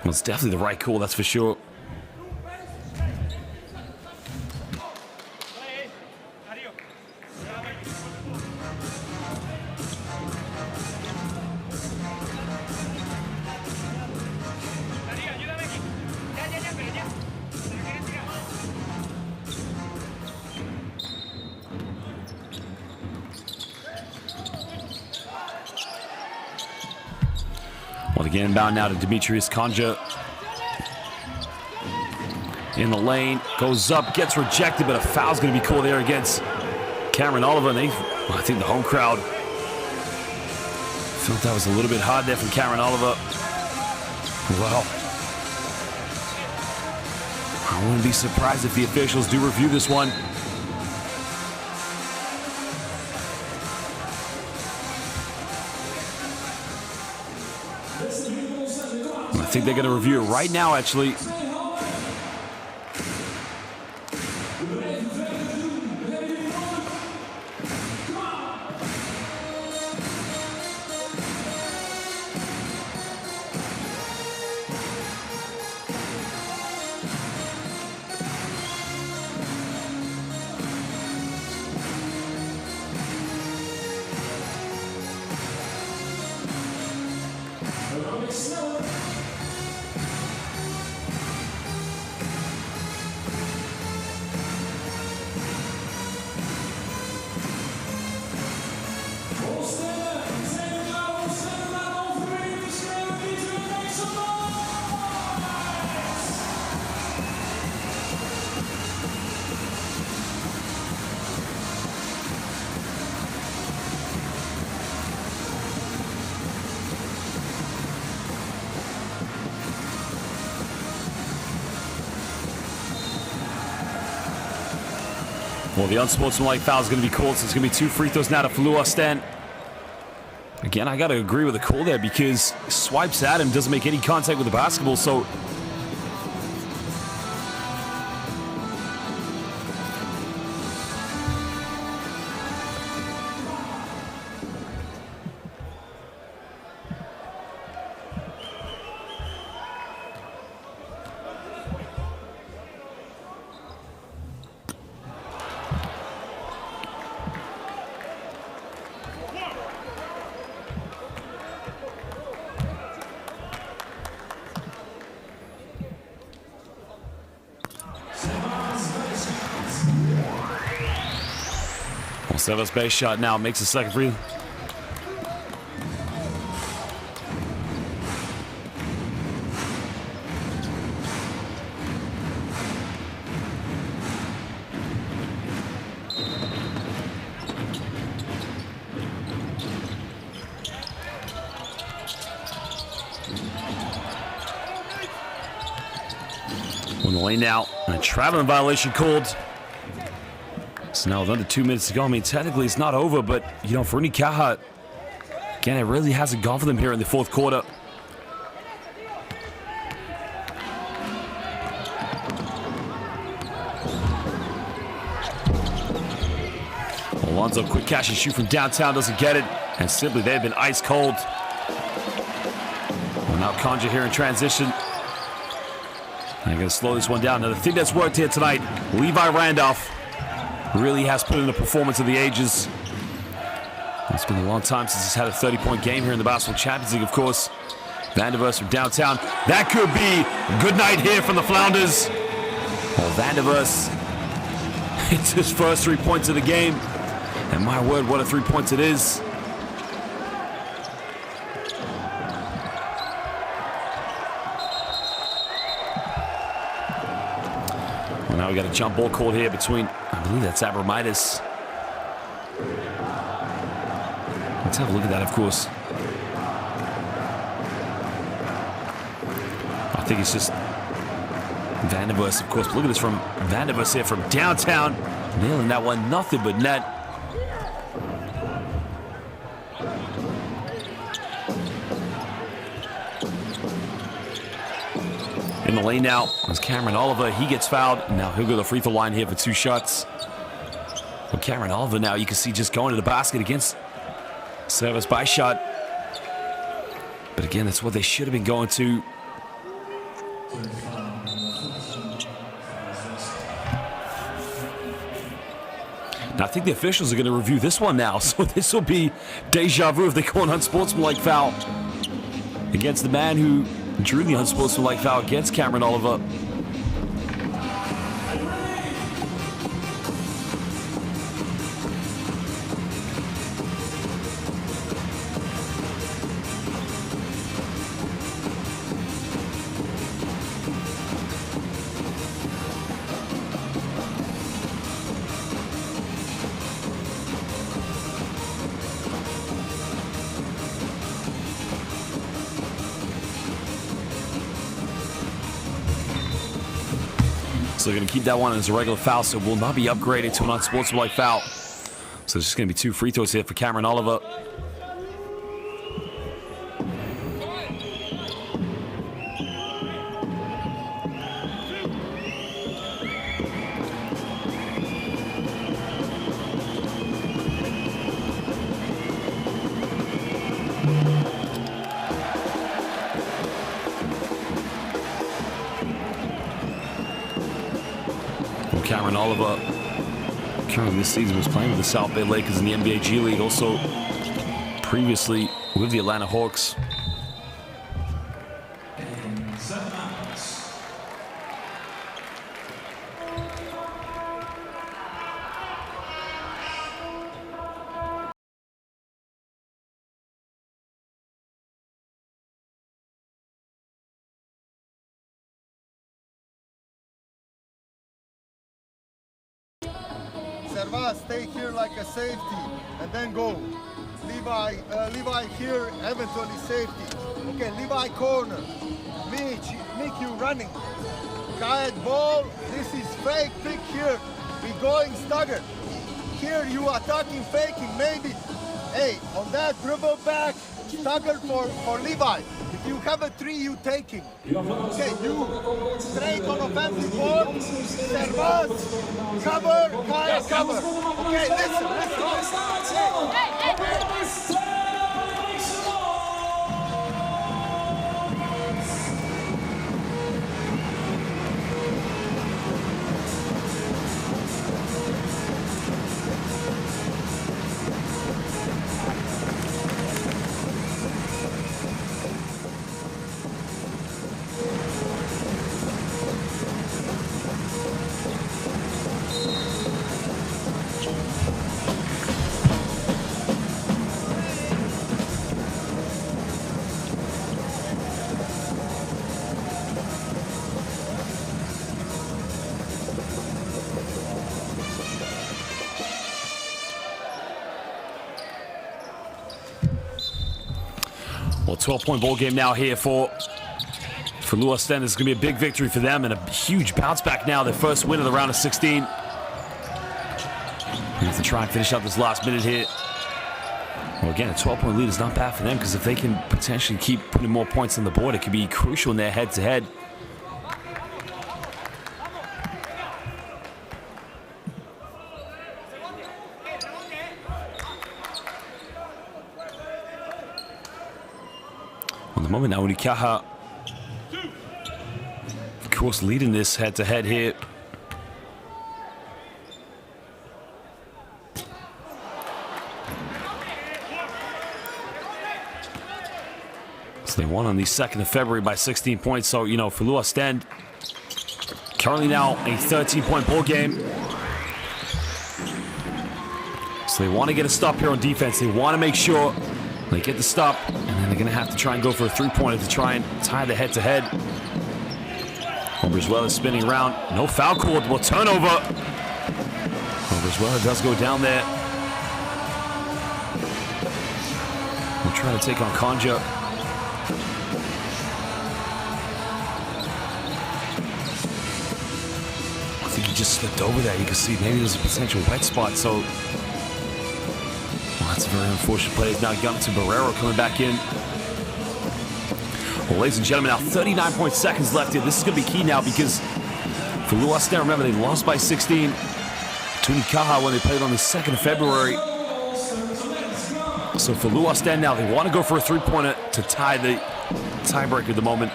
Well, it's definitely the right call, that's for sure. Well, again, inbound now to Demetrius Conja. In the lane, goes up, gets rejected, but a foul's going to be called there against Cameron Oliver. And I think the home crowd felt that was a little bit hard there from Cameron Oliver. Well, I wouldn't be surprised if the officials do review this one. I think they're going to review it right now, actually. Well, the unsportsmanlike foul is going to be called, so it's going to be 2 free throws now to Filou Oostende. Again, I got to agree with the call there because swipes at him, doesn't make any contact with the basketball, so Seva's base shot now makes a second free. On the lane now, and a traveling violation called. So now with under 2 minutes to go, I mean, technically it's not over, but, you know, for Unicaja, again, it really hasn't gone for them here in the fourth quarter. Alonso, quick catch and shoot from downtown, doesn't get it, and simply they've been ice cold. Well, now Conja here in transition. I'm going to slow this one down. Now, the thing that's worked here tonight, Levi Randolph really has put in a performance of the ages. It's been a long time since he's had a 30-point game here in the Basketball Champions League, of course. Vandervers from downtown. That could be a good night here from the Flounders. Well, Vandervers hits his first 3 points of the game. And my word, what a 3 points it is. Well, now we got a jump ball called here between, I believe that's Abramitis. Let's have a look at that, of course. I think it's just Vandervers, of course. Look at this from Vandervers here from downtown. Nailing that one, nothing but net. In the lane now, as Cameron Oliver, he gets fouled. Now he'll go to the free throw line here for 2 shots. But Cameron Oliver now, you can see just going to the basket against service by shot. But again, that's what they should have been going to. Now I think the officials are going to review this one now. So this will be deja vu if they call an unsportsmanlike foul against the man who drew the unsportsmanlike foul against Cameron Oliver. So they're going to keep that one as a regular foul, so it will not be upgraded to an unsportsmanlike foul. So there's just going to be 2 free throws here for Cameron Oliver. Cameron Oliver, currently this season, was playing with the South Bay Lakers in the NBA G League, also previously with the Atlanta Hawks. Servas, stay here like a safety and then go. Levi here, eventually safety. Okay, Levi corner. Mitch, you running. Kayak ball, this is fake pick here. We going stagger. Here you attacking, faking, maybe. Hey, on that dribble back, stagger for Levi. If you have a 3, you taking. Okay, you straight on offensive board. Servas, cover, Kaya, cover. Okay, listen. Well, 12-point ball game now here for Filou Oostende, this is going to be a big victory for them and a huge bounce back now. Their first win of the round of 16. We have to try and finish out this last minute here. Well, again, a 12-point lead is not bad for them because if they can potentially keep putting more points on the board, it could be crucial in their head-to-head. On the moment now, Unicaja, of course, leading this head-to-head here. So they won on the 2nd of February by 16 points. So, you know, Filou Oostende currently now a 13-point ball game. So they want to get a stop here on defense. They want to make sure they get the stop, and then they're going to have to try and go for a three-pointer to try and tie the head-to-head. Brizuela is spinning around. No foul called. Well, turnover. Brizuela does go down there. We're trying to take on Conja. I think he just slipped over there. You can see maybe there's a potential wet spot. So, well, that's a very unfortunate play. He's now got to Barrero coming back in. Well, ladies and gentlemen, now 39 seconds left here. This is going to be key now because Filou Oostende, remember, they lost by 16 to Unicaja when they played on the 2nd of February. So Filou Oostende now, they want to go for a three-pointer to tie the tiebreaker at the moment.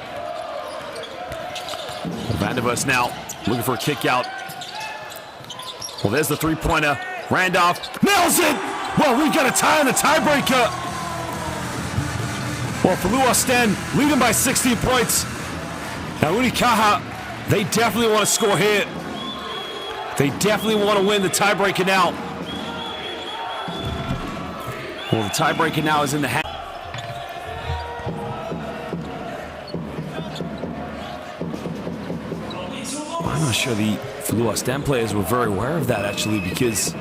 Vandevers now looking for a kick out. Well, there's the three-pointer. Randolph nails it! Well, we've got a tie on the tiebreaker. Well, Filou Oostende leading by 16 points. Now, Unicaja, they definitely want to score here. They definitely want to win the tiebreaker now. Well, the tiebreaker now is in the hand. I'm not sure the Filou Oostende players were very aware of that, actually, because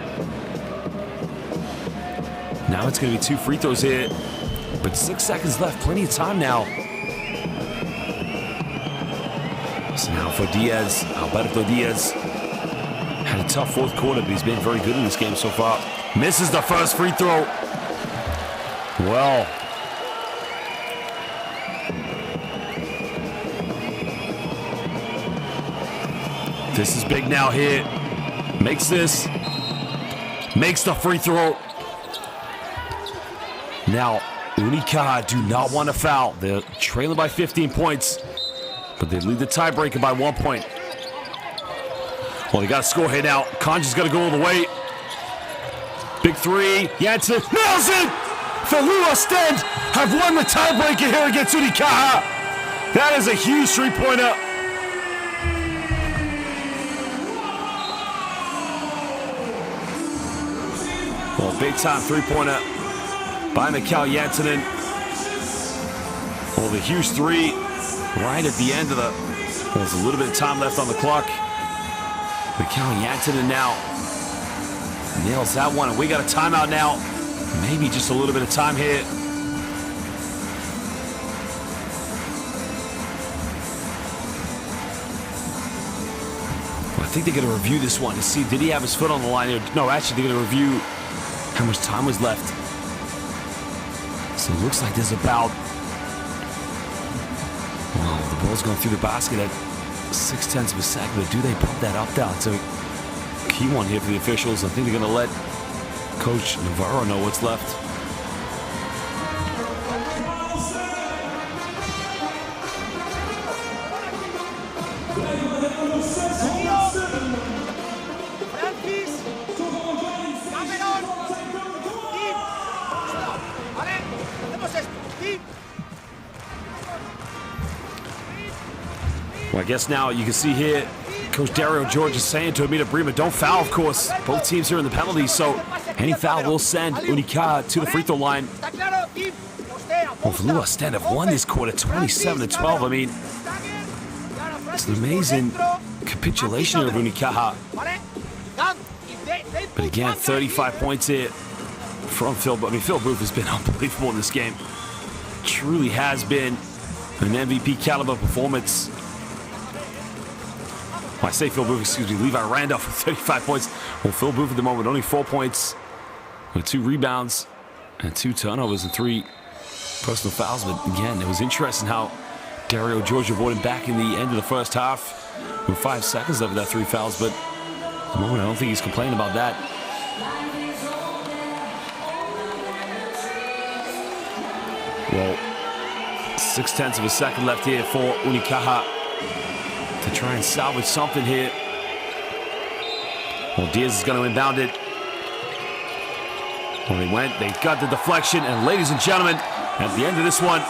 now it's going to be 2 free throws here. But 6 seconds left, plenty of time now. So now for Diaz, Alberto Diaz. Had a tough 4th quarter, but he's been very good in this game so far. Misses the first free throw. Well. This is big now here. Makes this. Makes the free throw. Now, Unicaja do not want to foul. They're trailing by 15 points, but they lead the tiebreaker by 1 point. Well, they got to score here now. Conja's got to go all the way. Big three. Jansen nails it! Filou Oostende have won the tiebreaker here against Unicaja. That is a huge three-pointer. Well, big-time three-pointer by Mikael Jansen. Well, the huge three right at the end of the... Well, there's a little bit of time left on the clock. Mikael Jansen now nails that one, and we got a timeout now. Maybe just a little bit of time here. Well, I think they're going to review this one to see, did he have his foot on the line here? No, actually, they're going to review how much time was left. So it looks like there's about... Well, the ball's going through the basket at 0.6 of a second, but do they pump that up down? It's a key one here for the officials. I think they're going to let Coach Navarro know what's left. Well, I guess now you can see here, Coach Dario George is saying to Amita Brima, don't foul, of course. Both teams here in the penalties, so any foul will send Unicaja to the free throw line. Well, Filou Oostende have won this quarter 27-12. I mean, it's an amazing capitulation of Unicaja. But again, 35 points here from Phil. I mean, Phil Booth has been unbelievable in this game. Truly has been An MVP caliber performance. I say Phil Booth, excuse me, Levi Randolph with 35 points. Well, Phil Booth at the moment, only 4 points with 2 rebounds and 2 turnovers and 3 personal fouls. But again, it was interesting how Dario Georgia brought him back in the end of the first half with 5 seconds left with that 3 fouls. But at the moment, I don't think he's complaining about that. Well, 0.6 of a second left here for Unicaja to try and salvage something here. Well, Diaz is going to inbound it. When they went, they got the deflection. And ladies and gentlemen, at the end of this one,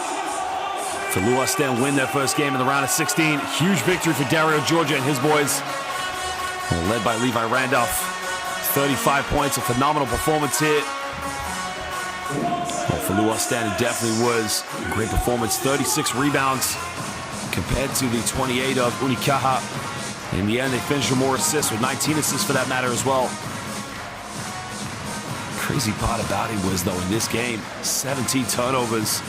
Filou Oostende win their first game in the round of 16. Huge victory for Dario Georgia and his boys. Well, led by Levi Randolph. 35 points, a phenomenal performance here. Well, Filou Oostende definitely was a great performance. 36 rebounds compared to the 28 of Unicaja. In the end, they finished with more assists, with 19 assists for that matter as well. Crazy part about it was, though, in this game, 17 turnovers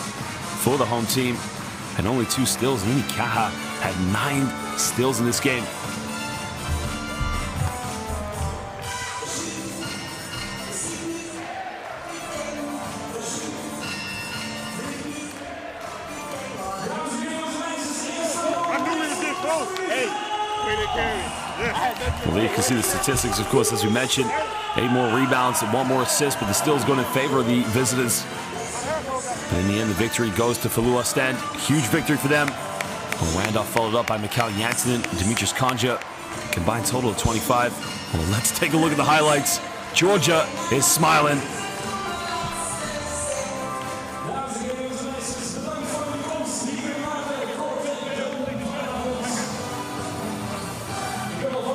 for the home team and only 2 steals. Unicaja had 9 steals in this game. Well, there you can see the statistics, of course, as we mentioned. 8 more rebounds and 1 more assist, but the steals going in favor of the visitors. But in the end, the victory goes to Filou Oostende. Huge victory for them. Well, Randolph followed up by Mikhail Janssen and Demetrius Konja. Combined total of 25. Well, let's take a look at the highlights. Georgia is smiling.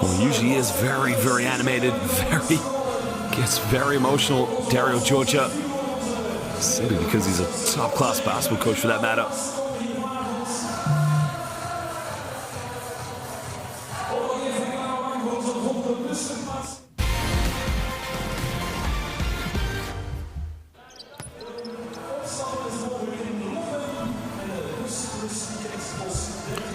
Well, usually he is very, very animated, gets very emotional, Dario Georgia. Simply because he's a top-class basketball coach for that matter.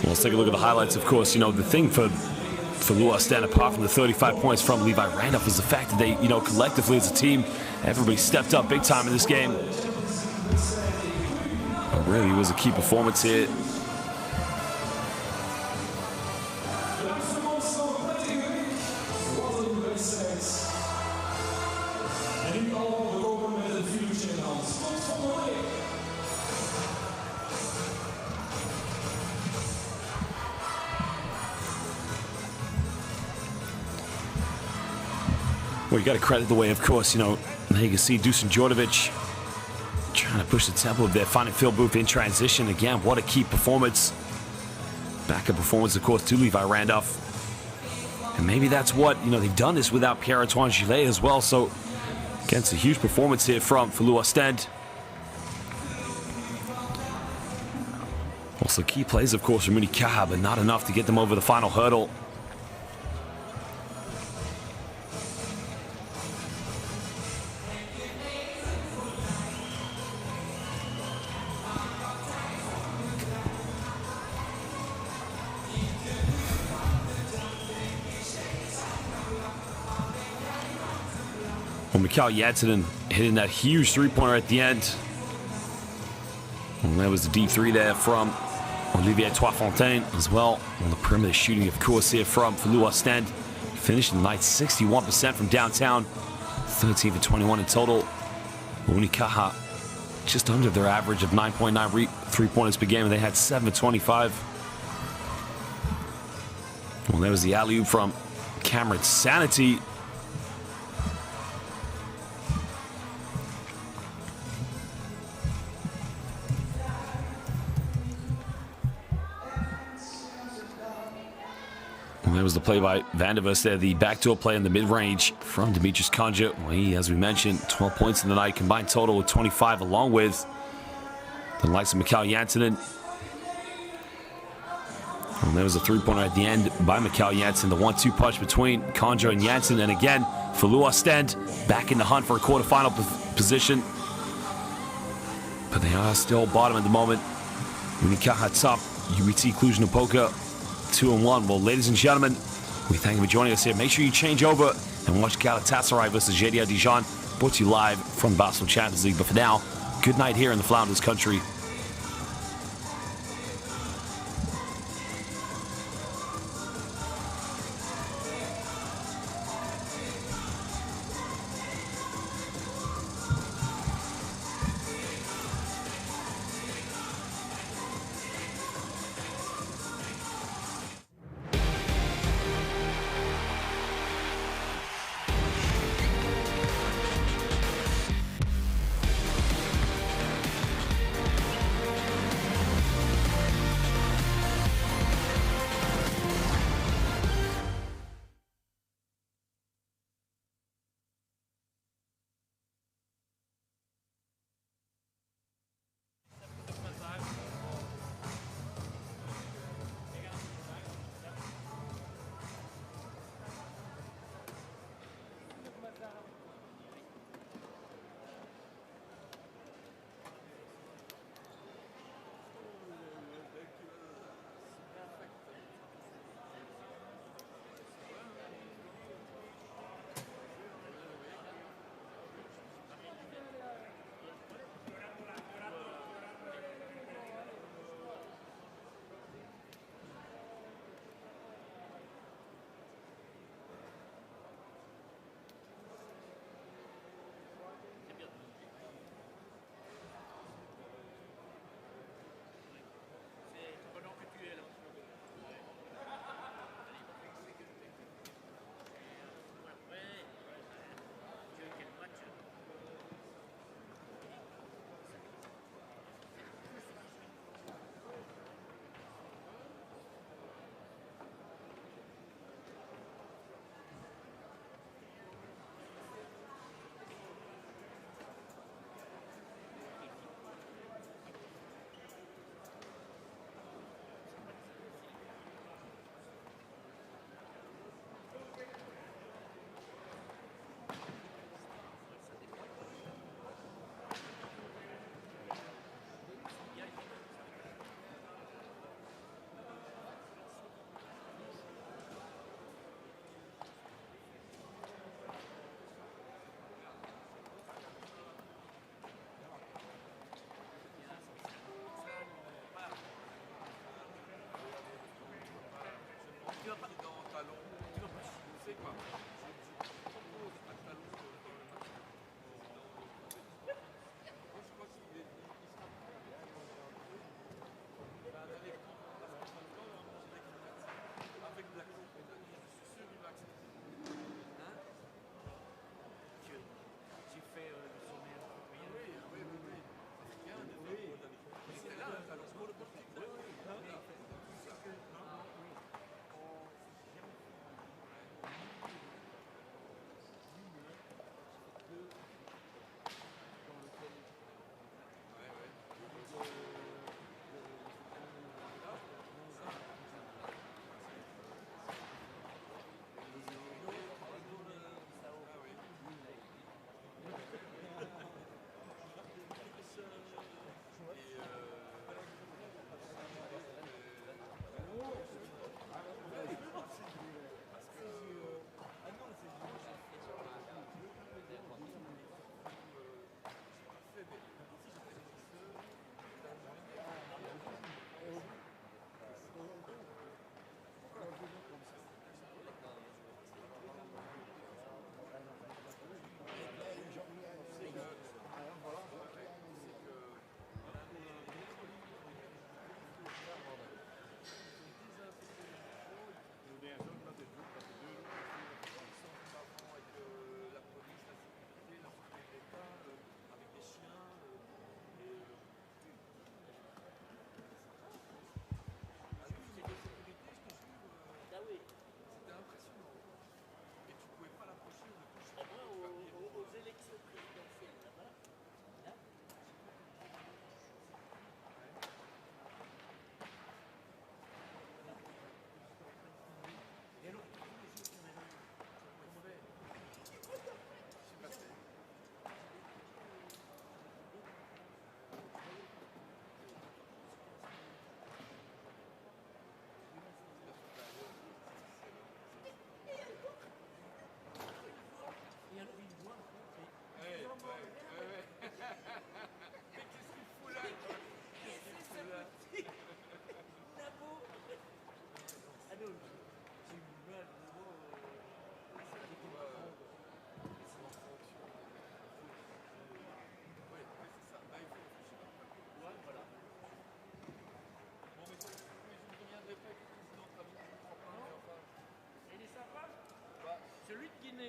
Well, let's take a look at the highlights, of course. You know, the thing for Filou Oostende, apart from the 35 points from Levi Randolph, is the fact that they, you know, collectively as a team, everybody stepped up big time in this game. It really was a key performance here. Well, you got to credit the way, of course, you know, now you can see Dusan Djordjevic trying to push the tempo of there, finding Phil Booth in transition. Again, what a key performance. Backup performance, of course, to Levi Randolph. And maybe that's what, you know, they've done this without Pierre-Antoine Gillet as well. So, again, it's a huge performance here from Filou Oostende. Also, key plays, of course, from Unicaja, but not enough to get them over the final hurdle. Well, Mikhail Janssen hitting that huge three-pointer at the end. And that was the D3 there from Olivier Toifontaine as well. On the perimeter shooting, of course, here from Filou Oostende. Finished the night 61% from downtown. 13 for 21 in total. Unicaja just under their average of 9.9 three-pointers per game, and they had 7 for 25. Well, there was the alley-oop from Cameron Sanity. There was the play by Vandevers there, the backdoor play in the mid-range from Demetrius Konja. Well, he, as we mentioned, 12 points in the night, combined total with 25, along with the likes of Mikhail Janssen. And there was a three-pointer at the end by Mikhail Janssen, the 1-2 punch between Konja and Janssen. And again, Filou Oostende back in the hunt for a quarterfinal position. But they are still bottom at the moment. Unicaja top, UBT Cluj-Napoca 2-1. Well, ladies and gentlemen, we thank you for joining us here. Make sure you change over and watch Galatasaray versus JDR Dijon, brought to you live from the Basketball Champions League. But for now, good night here in the Flounders country.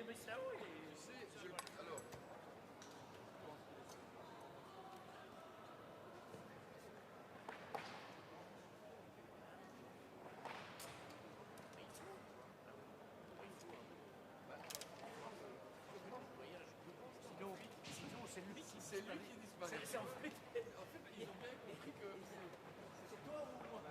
mais ça, oui. Alors. Sinon, c'est lui qui disparaît. En fait, ils ont bien compris que c'est toi ou moi.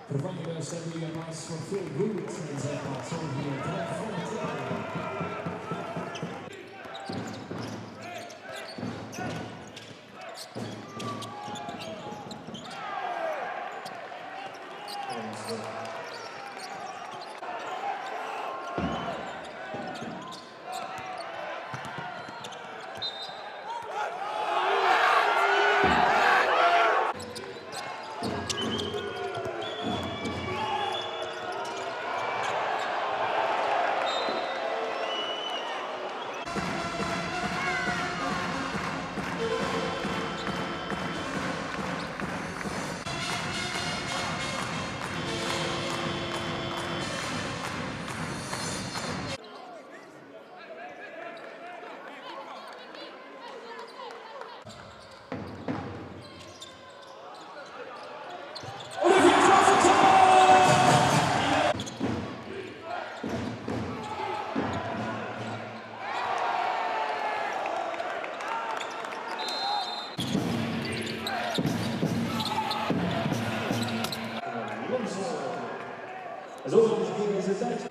Vervangende Assembly plaats voor Filou Oostende en zijn plaats over hier terecht van het En zo is het in zijn tijd.